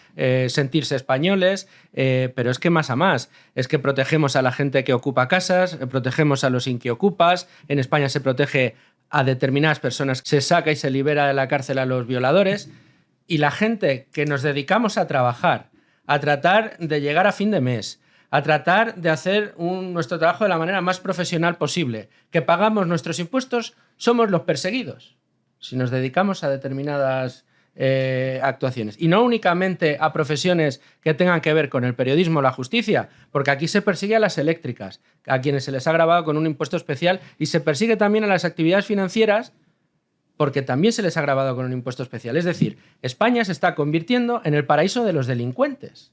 sentirse españoles, pero es que más a más, es que protegemos a la gente que ocupa casas, protegemos a los inquiocupas, en España se protege a determinadas personas, se saca y se libera de la cárcel a los violadores. Y la gente que nos dedicamos a trabajar, a tratar de llegar a fin de mes, a tratar de hacer nuestro trabajo de la manera más profesional posible, que pagamos nuestros impuestos, somos los perseguidos si nos dedicamos a determinadas actuaciones. Y no únicamente a profesiones que tengan que ver con el periodismo o la justicia, porque aquí se persigue a las eléctricas, a quienes se les ha grabado con un impuesto especial, y se persigue también a las actividades financieras, porque también se les ha grabado con un impuesto especial. Es decir, España se está convirtiendo en el paraíso de los delincuentes.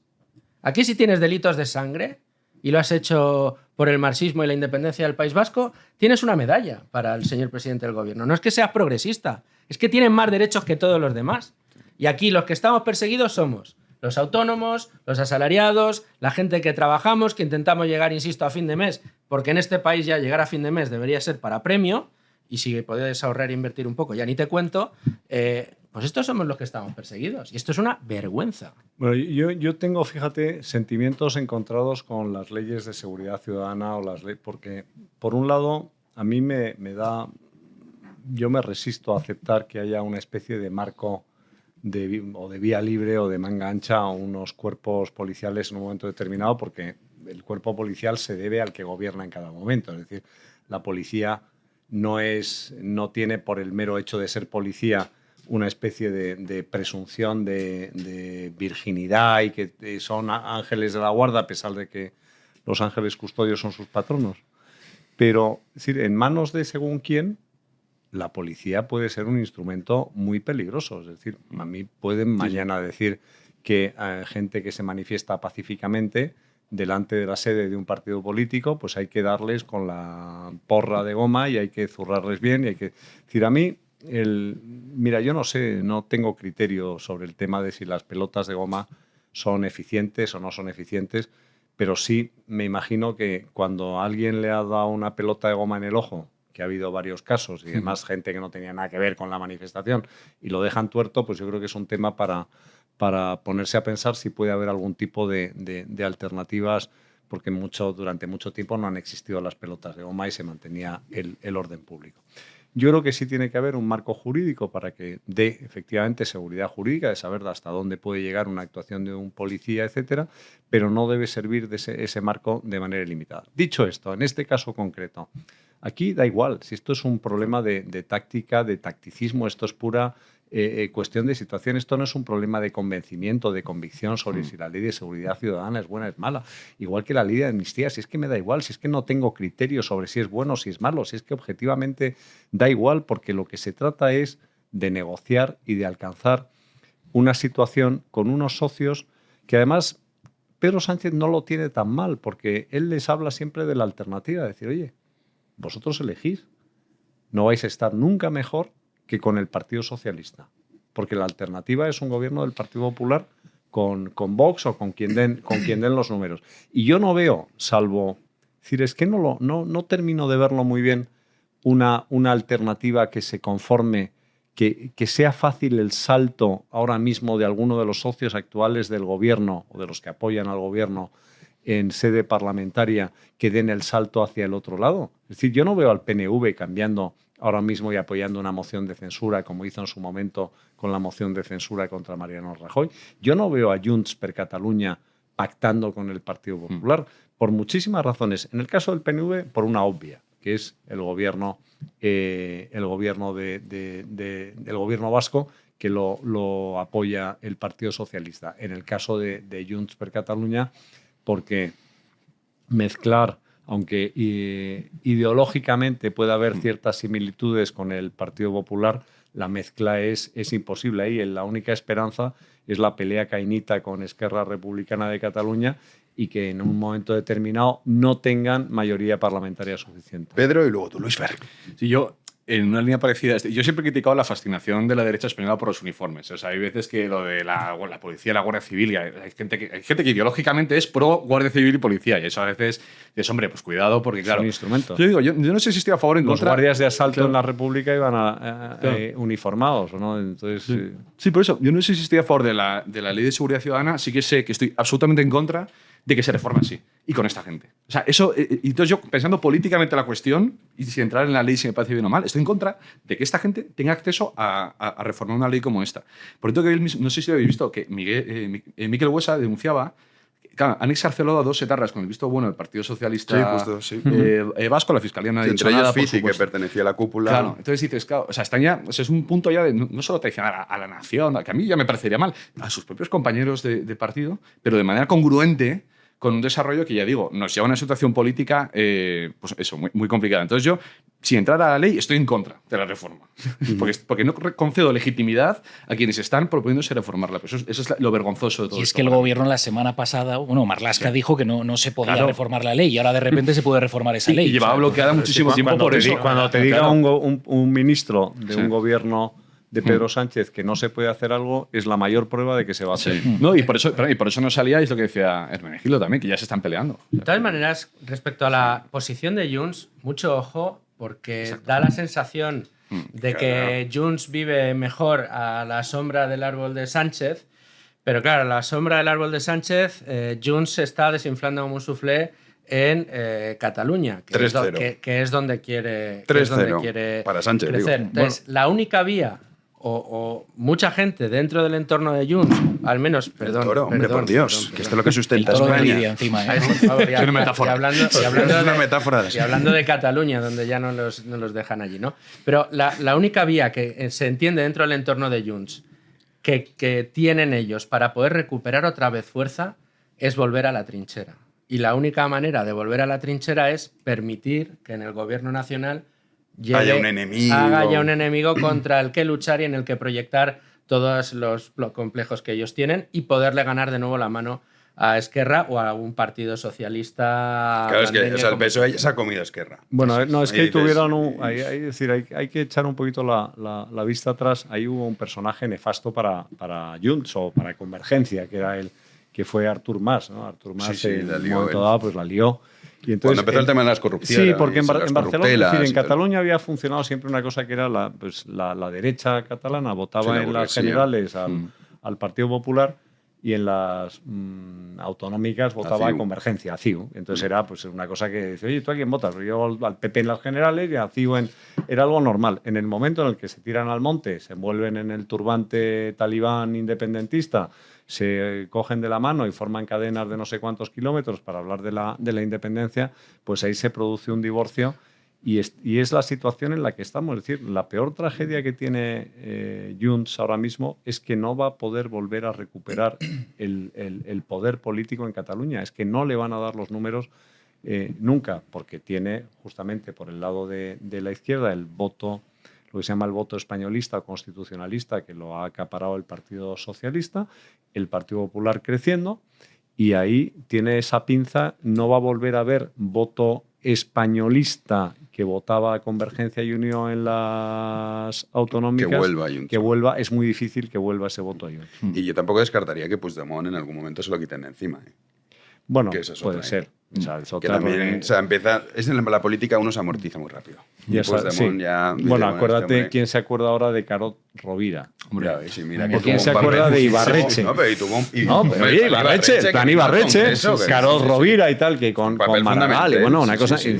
Aquí, si tienes delitos de sangre y lo has hecho por el marxismo y la independencia del País Vasco, tienes una medalla para el señor presidente del gobierno. No es que seas progresista, es que tienen más derechos que todos los demás. Y aquí los que estamos perseguidos somos los autónomos, los asalariados, la gente que trabajamos, que intentamos llegar, insisto, a fin de mes, porque en este país ya llegar a fin de mes debería ser para premio. Y si podéis ahorrar e invertir un poco, ya ni te cuento, pues estos somos los que estamos perseguidos. Y esto es una vergüenza. Bueno, yo tengo, fíjate, sentimientos encontrados con las leyes de seguridad ciudadana o las leyes, porque, por un lado, a mí me da... Yo me resisto a aceptar que haya una especie de marco o de vía libre o de manga ancha a unos cuerpos policiales en un momento determinado, porque el cuerpo policial se debe al que gobierna en cada momento. Es decir, la policía no tiene por el mero hecho de ser policía una especie de presunción de virginidad y que son ángeles de la guarda a pesar de que los ángeles custodios son sus patronos. Pero es decir, en manos de según quién, la policía puede ser un instrumento muy peligroso. Es decir, a mí pueden mañana decir que gente que se manifiesta pacíficamente delante de la sede de un partido político, pues hay que darles con la porra de goma y hay que zurrarles bien. Y hay que decir, a mí, mira, yo no sé, no tengo criterio sobre el tema de si las pelotas de goma son eficientes o no son eficientes, pero sí me imagino que cuando a alguien le ha dado una pelota de goma en el ojo, que ha habido varios casos y además gente que no tenía nada que ver con la manifestación y lo dejan tuerto, pues yo creo que es un tema para ponerse a pensar si puede haber algún tipo de alternativas, porque durante mucho tiempo no han existido las pelotas de goma y se mantenía el orden público. Yo creo que sí tiene que haber un marco jurídico para que dé efectivamente seguridad jurídica de saber hasta dónde puede llegar una actuación de un policía, etcétera, pero no debe servir de ese marco de manera ilimitada. Dicho esto, en este caso concreto, Aquí da igual, si esto es un problema de táctica, de tacticismo, esto es pura cuestión de situación, esto no es un problema de convencimiento, de convicción sobre si la ley de seguridad ciudadana es buena o es mala, igual que la ley de amnistía, si es que me da igual, si es que no tengo criterio sobre si es bueno o si es malo, si es que objetivamente da igual, porque lo que se trata es de negociar y de alcanzar una situación con unos socios que además Pedro Sánchez no lo tiene tan mal, porque él les habla siempre de la alternativa, de decir, oye, vosotros elegís, no vais a estar nunca mejor que con el Partido Socialista, porque la alternativa es un gobierno del Partido Popular con Vox o con quien den los números. Y yo no veo, salvo, decir, es que no termino de verlo muy bien, una alternativa que se conforme, que sea fácil el salto ahora mismo de alguno de los socios actuales del gobierno o de los que apoyan al gobierno en sede parlamentaria, que den el salto hacia el otro lado. Es decir, yo no veo al PNV cambiando ahora mismo y apoyando una moción de censura, como hizo en su momento con la moción de censura contra Mariano Rajoy. Yo no veo a Junts per Catalunya pactando con el Partido Popular, por muchísimas razones. En el caso del PNV, por una obvia, que es el gobierno vasco, que lo apoya el Partido Socialista. En el caso de Junts per Catalunya, porque mezclar, aunque ideológicamente puede haber ciertas similitudes con el Partido Popular, la mezcla es imposible ahí. La única esperanza es la pelea cainita con Esquerra Republicana de Cataluña y que en un momento determinado no tengan mayoría parlamentaria suficiente. Pedro, y luego tú, Luis Fer. Sí, yo, en una línea parecida, yo siempre he criticado la fascinación de la derecha española por los uniformes. O sea, hay veces que lo de la policía, la Guardia Civil, hay gente que ideológicamente es pro Guardia Civil y policía, y eso a veces es, hombre, pues cuidado, porque claro... Son instrumentos. Yo digo, yo no sé si estoy a favor o en Los contra... guardias de asalto en la República iban uniformados, ¿no? Entonces... Sí, por eso, yo no sé si estoy a favor de la ley de seguridad ciudadana, sí que sé que estoy absolutamente en contra de que se reforme así, y con esta gente. O sea, eso, y entonces yo, pensando políticamente la cuestión, y si entrar en la ley si me parece bien o mal, estoy en contra de que esta gente tenga acceso a reformar una ley como esta. Por cierto, que no sé si lo habéis visto, que Miquel Huesa denunciaba, claro, han excarcelado a 2 etarras con el visto bueno del Partido Socialista vasco, la Fiscalía no ha dicho nada, por Fiti, que pertenecía a la cúpula. Claro, entonces dices, claro, o sea, están ya, o sea, es un punto ya de no solo traicionar a la nación, que a mí ya me parecería mal, a sus propios compañeros de partido, pero de manera congruente con un desarrollo que, ya digo, nos lleva a una situación política, pues eso, muy complicada. Entonces yo, si entrara a la ley, estoy en contra de la reforma. Porque no concedo legitimidad a quienes están proponiéndose reformarla. Pues eso es lo vergonzoso de todo esto. Y es que el gobierno la semana pasada, Marlaska dijo que no se podía reformar la ley y ahora de repente se puede reformar esa ley. Y llevaba bloqueada muchísimo tiempo por eso. Cuando te diga un ministro de un gobierno de Pedro Sánchez que no se puede hacer algo, es la mayor prueba de que se va a hacer. No, y por eso no salía, es lo que decía Hermenegildo también, que ya se están peleando. De todas maneras, respecto a la posición de Junts, mucho ojo, porque da la sensación de que Junts vive mejor a la sombra del árbol de Sánchez, pero claro, a la sombra del árbol de Sánchez, Junts se está desinflando como un soufflé en Cataluña, que es donde quiere, para Sánchez, crecer. Entonces, la única vía, o mucha gente dentro del entorno de Junts, al menos, hombre, por Dios, que esto es lo que sustenta España. Encima, por favor, es una metáfora. Y hablando de Cataluña, donde ya no los dejan allí, ¿no? Pero la única vía que se entiende dentro del entorno de Junts que tienen ellos para poder recuperar otra vez fuerza es volver a la trinchera. Y la única manera de volver a la trinchera es permitir que en el gobierno nacional haga ya un enemigo contra el que luchar y en el que proyectar todos los complejos que ellos tienen y poderle ganar de nuevo la mano a Esquerra o a algún partido socialista. Claro, es que el PSOE ya se ha comido a Esquerra. Bueno, no, es que tuvieron hay que echar un poquito la vista atrás. Ahí hubo un personaje nefasto para Junts o para Convergencia, que era que fue Artur Mas, ¿no? Artur Mas en un momento dado pues la lió. Y entonces, cuando empezó el tema de las corrupciones. Sí, porque en Barcelona, en Cataluña había funcionado siempre una cosa que era la derecha catalana votaba en las generales al Partido Popular y en las autonómicas votaba a Convergencia, a CiU. Entonces era pues una cosa que dice, oye, ¿tú a quién votas? Yo al PP en las generales y a CiU era algo normal. En el momento en el que se tiran al monte, se envuelven en el turbante talibán independentista, se cogen de la mano y forman cadenas de no sé cuántos kilómetros para hablar de la independencia, pues ahí se produce un divorcio Y es la situación en la que estamos. Es decir, la peor tragedia que tiene Junts ahora mismo es que no va a poder volver a recuperar el poder político en Cataluña. Es que no le van a dar los números nunca, porque tiene justamente por el lado de la izquierda el voto, lo que se llama el voto españolista o constitucionalista, que lo ha acaparado el Partido Socialista, el Partido Popular creciendo, y ahí tiene esa pinza. No va a volver a haber voto españolista que votaba a Convergencia y Unión en las autonómicas. Que vuelva, es muy difícil que vuelva ese voto a Junts. Y yo tampoco descartaría que Puigdemont en algún momento se lo quiten de encima. Bueno, que esa es puede otra, ser. O sea, que también, en la política uno se amortiza muy rápido. Ya bueno, acuérdate quién se acuerda ahora de Carod Rovira. ¿Quién se acuerda de Ibarretxe? Ibarretxe, Dani Ibarretxe, Carod Rovira y tal, que con Maragall. Bueno, una cosa. Sí,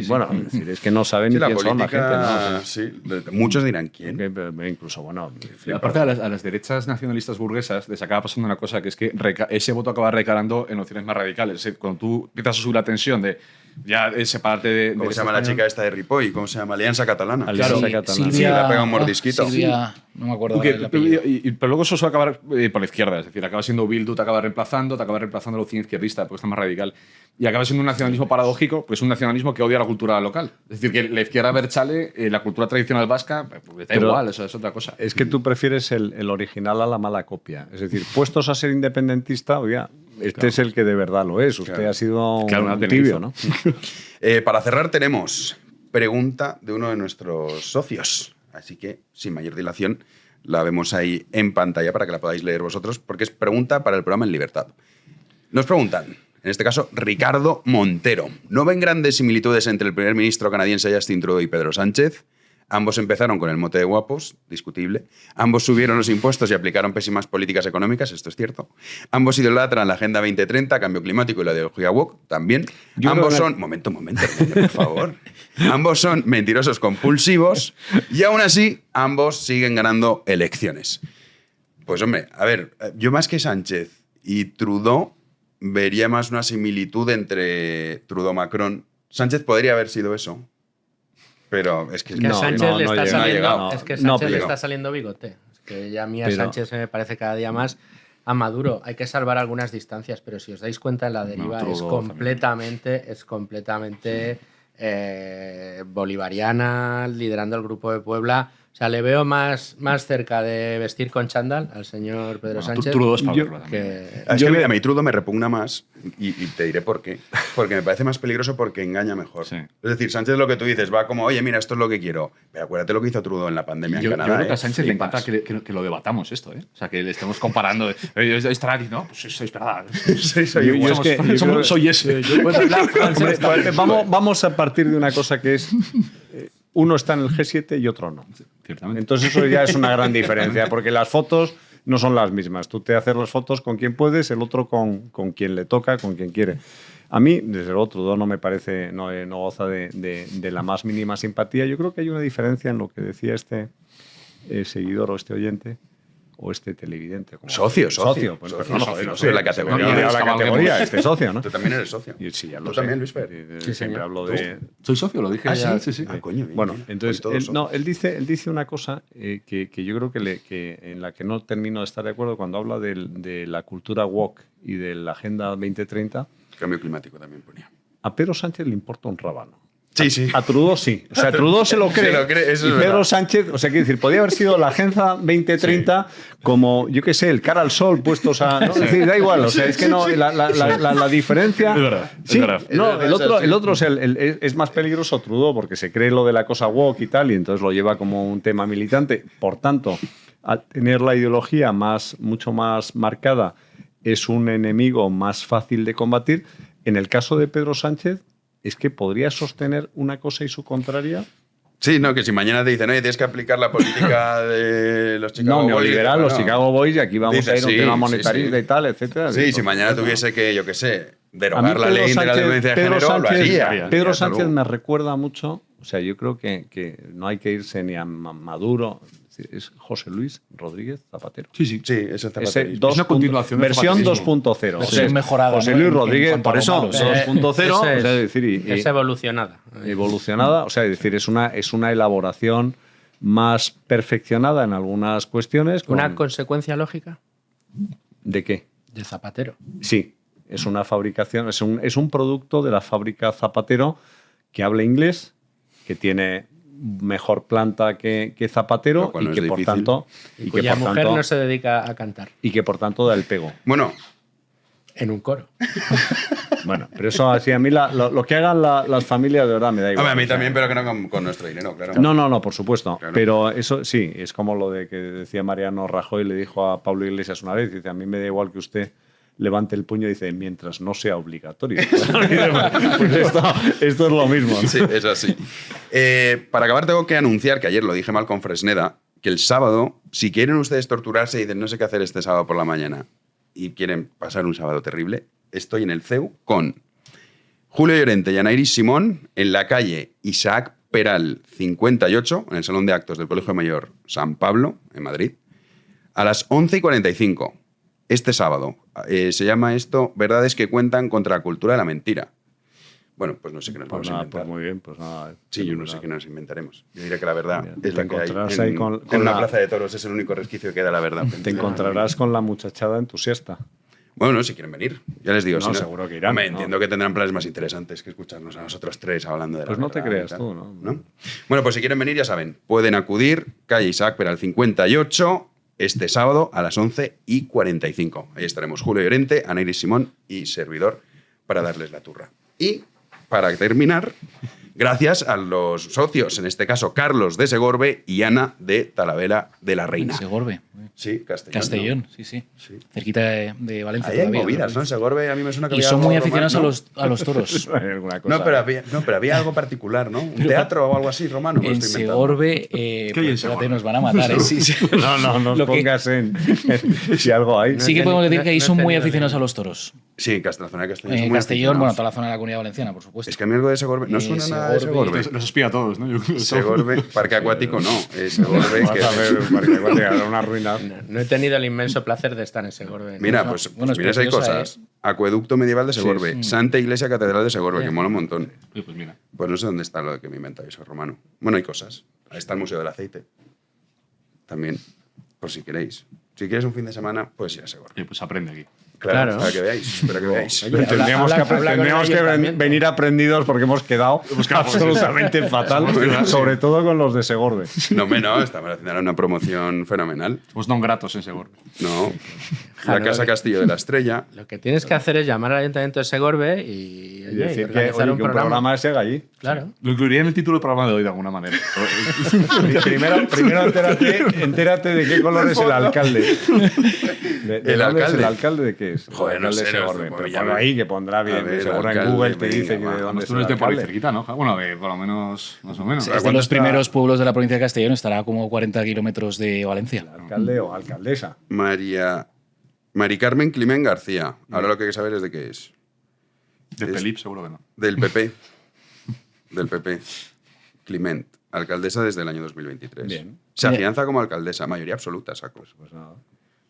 bueno, es que no saben ni quién son la gente. Muchos dirán quién. Incluso, bueno. Aparte, a las derechas nacionalistas burguesas les acaba pasando una cosa, que es que ese voto acaba recalando en opciones más radicales. Cuando tú empiezas a subir la tensión de ya separarte de... ¿Cómo se llama la chica esta de Ripoll? ¿Cómo se llama? Alianza Catalana. Silvia, sí, le pega un mordisquito. Silvia, no me acuerdo del apellido. Pero luego eso suele acabar por la izquierda. Es decir, acaba siendo Bildu, te acaba reemplazando la opción izquierdista, porque está más radical. Y acaba siendo un nacionalismo paradójico, pues un nacionalismo que odia la cultura local. Es decir, que la izquierda berchale, la cultura tradicional vasca, pues da igual, eso es otra cosa. Es que tú prefieres el original a la mala copia. Es decir, puestos a ser independentista, oiga, es el que de verdad lo es. Usted ha sido un tibio, ¿no? Para cerrar tenemos pregunta de uno de nuestros socios. Así que, sin mayor dilación, la vemos ahí en pantalla para que la podáis leer vosotros, porque es pregunta para el programa En Libertad. Nos preguntan, en este caso, Ricardo Montero. ¿No ven grandes similitudes entre el primer ministro canadiense Justin Trudeau y Pedro Sánchez? Ambos empezaron con el mote de guapos, discutible. Ambos subieron los impuestos y aplicaron pésimas políticas económicas, esto es cierto. Ambos idolatran la Agenda 2030, cambio climático y la ideología woke, también. Ambos son... Momento, por favor. Ambos son mentirosos compulsivos y aún así ambos siguen ganando elecciones. Pues hombre, a ver, yo más que Sánchez y Trudeau vería más una similitud entre Trudeau-Macron. Sánchez podría haber sido eso. Pero es que a Sánchez le está saliendo bigote. Es que ya a mí a Sánchez me parece cada día más a Maduro. Hay que salvar algunas distancias, pero si os dais cuenta, la deriva es completamente bolivariana, liderando el Grupo de Puebla. O sea, le veo más cerca de vestir con chándal al señor Pedro Sánchez. A mí Trudeau me repugna más y te diré por qué. Porque me parece más peligroso porque engaña mejor. Sí. Es decir, Sánchez, lo que tú dices, va como, oye, mira, esto es lo que quiero. Pero acuérdate lo que hizo Trudeau en la pandemia en Canadá. Yo creo que a Sánchez le encanta que lo debatamos esto. O sea, que le estemos comparando. Estará diciendo, no, pues sois verdad. Soy ese. Vamos a partir de una cosa que es... Uno está en el G7 y otro no. Ciertamente. Entonces eso ya es una gran diferencia, porque las fotos no son las mismas. Tú te haces las fotos con quien puedes, el otro con quien le toca, con quien quiere. A mí, desde el otro, no me parece, no goza de la más mínima simpatía. Yo creo que hay una diferencia en lo que decía este seguidor o este oyente, o este televidente. Socio. Pues, socio, la categoría. Este socio, ¿no? Tú también eres socio. Sí, ya lo Tú sé. también, Luis Fer. Siempre hablo de... Soy socio, lo dije ya. Sí. Coño, bien, bueno, bien. entonces, él dice una cosa que yo creo que en la que no termino de estar de acuerdo cuando habla de la cultura woke y de la Agenda 2030. Cambio climático también ponía. A Pedro Sánchez le importa un rábano. Sí. A Trudeau sí. O sea, Trudeau se lo cree. Eso y es Pedro Sánchez, o sea, quiero decir, podría haber sido la Agenda 2030 como, yo qué sé, el cara al sol puestos a... ¿no? Es decir, da igual, o sea, es que no, la diferencia... Es verdad. Sí, no, el otro es más peligroso Trudeau porque se cree lo de la cosa woke y tal, y entonces lo lleva como un tema militante. Por tanto, al tener la ideología mucho más marcada, es un enemigo más fácil de combatir. En el caso de Pedro Sánchez, es que podría sostener una cosa y su contraria. Sí, no, que si mañana te dicen, oye, tienes que aplicar la política de los Chicago Boys. Neoliberal, los Chicago Boys, y aquí vamos a ir a un tema monetarista y tal, etcétera. Sí, si mañana tuviese que, yo qué sé, derogar la ley de la violencia de género, lo haría. Pedro Sánchez me recuerda mucho, o sea, yo creo que no hay que irse ni a Maduro, Es José Luis Rodríguez Zapatero. Sí, es el zapaterismo. Es una continuación del versión zapaterismo. 2.0. Versión mejorada, José ¿no? Luis En Rodríguez, cuanto a por lo eso, malo, sí. 2.0, o sea, es decir, es evolucionada. Evolucionada, o sea, es decir, es una elaboración más perfeccionada en algunas cuestiones. ¿Una consecuencia lógica? ¿De qué? De Zapatero. Sí, es una fabricación, es un producto de la fábrica Zapatero que habla inglés, que tiene mejor planta que Zapatero y que, por tanto, cuya mujer no se dedica a cantar. Y que por tanto da el pego. Bueno. En un coro. Bueno, pero eso así a mí lo que hagan las familias de verdad me da igual. A mí también, pero que no con nuestro dinero, claro. No, por supuesto. Claro. Pero eso sí, es como lo de que decía Mariano Rajoy, le dijo a Pablo Iglesias una vez, dice, a mí me da igual que usted levante el puño y dice, mientras no sea obligatorio. Pues esto es lo mismo. Sí, es así. Para acabar tengo que anunciar, que ayer lo dije mal con Fresneda, que el sábado, si quieren ustedes torturarse y dicen no sé qué hacer este sábado por la mañana y quieren pasar un sábado terrible, estoy en el CEU con Julio Llorente y Anairis Simón en la calle Isaac Peral 58, en el Salón de Actos del Colegio Mayor San Pablo, en Madrid, a las 11:45. Este sábado. Se llama esto Verdades que cuentan contra la cultura de la mentira. Bueno, pues no sé qué nos vamos a inventar. Pues muy bien, pues nada. Sí, yo no sé qué nos inventaremos. Yo diría que la verdad es te la que hay encontrarás en, ahí con en una la- plaza de toros. Es el único resquicio que queda de la verdad. Te encontrarás con la muchachada entusiasta. Bueno, no, si quieren venir. Ya les digo. No, si seguro que irán, Hombre, ¿no? entiendo que tendrán planes más interesantes que escucharnos a nosotros tres hablando de la Pues no te verdad y creas tal, tú, ¿no? ¿no? Bueno, pues si quieren venir, ya saben. Pueden acudir, calle Isaac Peral 58, este sábado a las 11:45. Ahí estaremos Julio Llorente, Anairis Simón y servidor para darles la turra. Y para terminar, gracias a los socios, en este caso Carlos de Segorbe y Ana de Talavera de la Reina. Segorbe. Sí, Castellón. Castellón, ¿no? sí. Cerquita de Valencia. Ahí hay todavía, movidas, ¿no? En Segorbe a mí me suena que Y había son algo muy aficionados romano, a los toros. No, pero había algo particular, ¿no? Un teatro o algo así romano. me lo En estoy inventando. Segorbe, espérate, nos van a matar, ¿eh? Sí, sí. No Lo que- pongas en si algo hay. Sí que podemos decir que ahí son muy aficionados a los toros. Sí, la zona de Castellón. son En muy Castellón, bueno, aficionados. toda la zona de la Comunidad Valenciana, por supuesto. Es que a mí algo de Segorbe no suena nada de Segorbe. Los espía a todos, ¿no? Segorbe, parque acuático no. Segorbe Vas que... a ver un parque acuático, era una ruina. No he tenido el inmenso placer de estar en Segorbe. Mira, No, pues, bueno, es mira, si hay preciosa, cosas. Acueducto medieval de Segorbe, Sí. Santa Iglesia Catedral de Segorbe, que mola un montón. Pues mira. Pues no sé dónde está lo de que me inventa eso romano. Bueno, hay cosas. Ahí está el Museo del Aceite. También, por si queréis. Si quieres un fin de semana, puedes ir a Segorbe. Pues aprende aquí. Claro, para que veáis. Para que veáis. Tendríamos que venir aprendidos porque hemos quedado absolutamente fatal, sobre todo con los de Segorbe. No, no, estamos haciendo una promoción fenomenal. Somos non gratos en Segorbe. No. La Casa Castillo de la Estrella. Lo que tienes que hacer es llamar al Ayuntamiento de Segorbe y decir que, organizar oye, que un programa se haga allí. Claro. Lo incluiría en el título del programa de hoy de alguna manera. Primero entérate de qué color es el alcalde. ¿El alcalde? ¿El alcalde de qué es? Joder, El no alcalde sé, de no Segorbe. sé, Pero ya ponlo ve. ahí, que pondrá bien. A ver, Seguro en alcalde, Google te venga, dice que de va. dónde es Tú el eres de por ahí alcalde. cerquita, ¿no? Bueno, por lo menos, más o menos. Es de los primeros pueblos de la provincia de Castellón, estará como 40 kilómetros de Valencia. Alcalde o alcaldesa. Mari Carmen Climent García. Ahora lo que hay que saber es de qué es. De Pelip, seguro que no. Del PP. Del PP. Climent. Alcaldesa desde el año 2023. Bien. Se afianza como alcaldesa. Mayoría absoluta, sacos. Pues nada.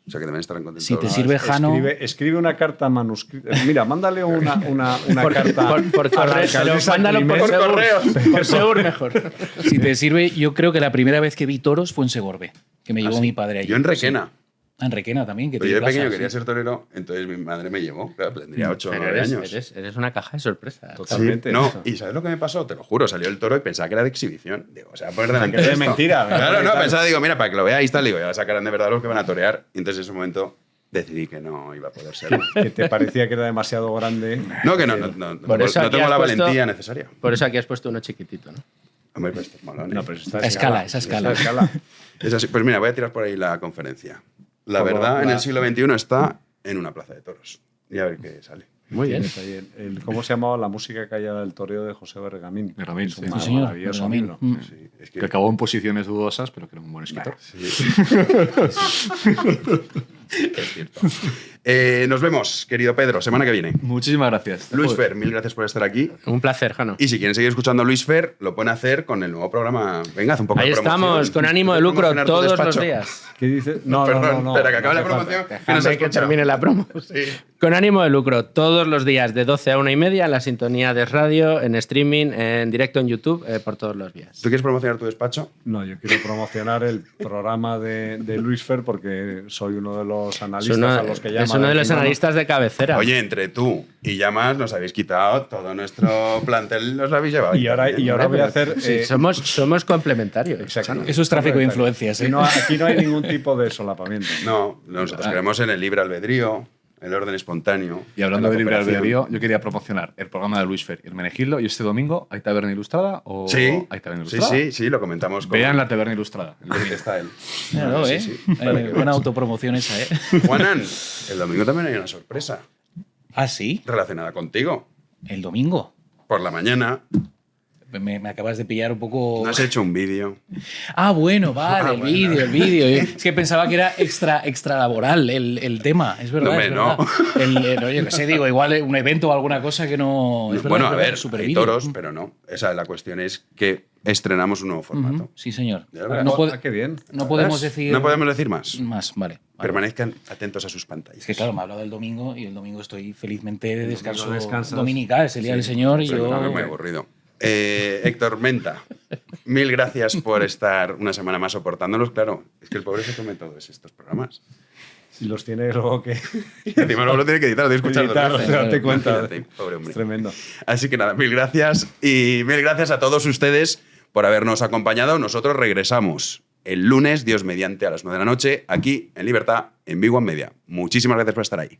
O sea que deben estar contentos. Si te sirve, Jano. Escribe una carta manuscrita. Mira, mándale una carta. Por a la correo, alcaldesa mándalo por Climent. correo. Por Segur mejor. Si te sirve, yo creo que la primera vez que vi toros fue en Segorbe, que me llevó ¿Ah, sí? mi padre allí. Yo en Requena. Sí. En Requena también, que Pero yo de tiene pequeño plaza, quería sí. ser torero, entonces mi madre me llevó. Claro, tendría 8 o Pero 9 años. eres una caja de sorpresa. Totalmente. No, eso. y ¿sabes lo que me pasó? Te lo juro, salió el toro y pensaba que era de exhibición. Digo, o sea, poner delante Que de es esto. mentira. Claro, no, Tal. pensaba, digo, mira, para que lo veáis, tal, digo, ya sacarán de verdad los que van a torear. Y entonces en ese momento decidí que no iba a poder ser. Que te parecía que era demasiado grande. No, que no Por eso no aquí tengo has la puesto- valentía necesaria. Por eso aquí has puesto uno chiquitito, ¿no? Hombre, pues esto es molón, ¿eh? No, pero está Esa escala. Es así. Pues mira, voy a tirar por ahí la conferencia. La Por verdad, la- en el siglo XXI está en una plaza de toros. Y a ver qué sale. Muy bien. Tienes ahí ¿Cómo se llamaba la música callada del toreo de José Bergamín? Bergamín, Es un sí. Sí, señor, maravilloso Bergamín. libro. Mm. Sí, es Que acabó en posiciones dudosas, pero que era un buen escritor. Sí. Es cierto. Nos vemos, querido Pedro, semana que viene. Muchísimas gracias. Luis Fer, mil gracias por estar aquí. Un placer, Jano. Y si quieren seguir escuchando a Luis Fer, lo pueden hacer con el nuevo programa. Venga, haz un poco Ahí de promoción. estamos, con ánimo de lucro Promocionar tu todos los despacho. días. ¿Qué dices? Perdón, espera, que acabe la hace promoción. falta. Que no se Déjame que escucha. termine la promo. Sí. Con ánimo de lucro, todos los días de 12 a 1:30 en la sintonía de radio, en streaming, en directo en YouTube, por todos los días. ¿Tú quieres promocionar tu despacho? No, yo quiero promocionar el programa de Luis Fer porque soy uno de los analistas a los que llaman. Es uno de los Encima, ¿no? analistas de cabecera. Oye, entre tú y Llamas nos habéis quitado todo nuestro plantel, nos lo habéis llevado. Y ahora voy a hacer... Sí, somos complementarios. Exacto. Eso es tráfico de influencias. Aquí no hay ningún tipo de solapamiento. No, nosotros creemos en el libre albedrío, el orden espontáneo. Y hablando en de la libre cooperación. albedrío, yo quería promocionar el programa de Luis Fer y el Menegildo. Y este domingo, ¿hay taberna ilustrada o Sí, hay taberna sí, ilustrada? sí, lo comentamos. Con... Vean la taberna ilustrada. Ahí está él. Claro, Sí, ¿eh? sí. Vale, que Buena veas. autopromoción esa, ¿eh? Juanan, el domingo también hay una sorpresa ¿Ah, sí? relacionada contigo. ¿El domingo? Por la mañana Me acabas de pillar un poco... no has hecho un vídeo. Ah, bueno, vale, el bueno. vídeo. Es que pensaba que era extra laboral el tema, es verdad. No, es no. verdad. No, yo qué sé, digo, igual un evento o alguna cosa que no... es verdad, Bueno, es a verdad, ver, super hay vídeo. toros, pero no. Esa, la cuestión es que estrenamos un nuevo formato. Ujú, sí, señor. Ya verás. No, Qué bien. no podemos ¿Ves? decir... No podemos decir más. Más, vale. Permanezcan atentos a sus pantallas. Es que claro, me ha hablado del domingo y el domingo estoy felizmente de descanso descansas. dominical, es el día del Señor y yo... Muy aburrido. Héctor Menta, mil gracias por estar una semana más soportándonos. Claro, es que el pobre se come todos estos programas. Si los tiene luego que... Y encima luego lo tiene que editar, lo tienes que escuchar dos veces. date cuenta. Imagínate, pobre hombre. Es tremendo. Así que nada, mil gracias. Y mil gracias a todos ustedes por habernos acompañado. Nosotros regresamos el lunes, Dios mediante, a las 9 de la noche, aquí en Libertad, en Big One Media. Muchísimas gracias por estar ahí.